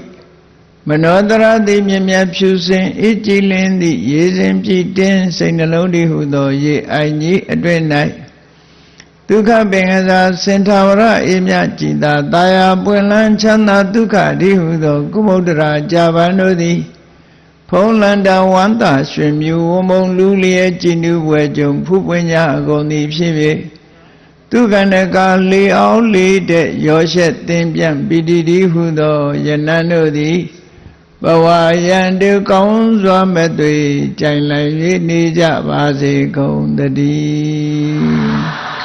မနောတရတိမြမြဖြူစင်ဤကြည်လင်းသည့်ရေစဉ်ပြည့်တင်းစိတ်နှလုံးတည်းဟုသောရေအိုင်ကြီးအတွင်၌ဒုက္ခပင်ကစားစင်ထာဝရအေးမြကြည်သာတာယာပွင့်လန်းချမ်းသာဒုက္ခတည်းဟုသောကုမုဒ္ဒရာကြာပန်တို့သည်ဖုံးလန္တာဝန္တာရွှင်မြူဝမုံလူလျက်ကြည်နူးပွဲကြုံဖူးပွင့်ကြအကုန်သည်ဖြစ်၍ဒုက္ခန္တကလေအောင်လေတဲ့ရောရှက်သင်ပြန့်ပိတိတိဟုသောယနံတို့သည်ဘဝယန္တုကောင်းစွာမဲ့တွေကြိုင်လိုက်၍နေကြပါစေကုန်တည်း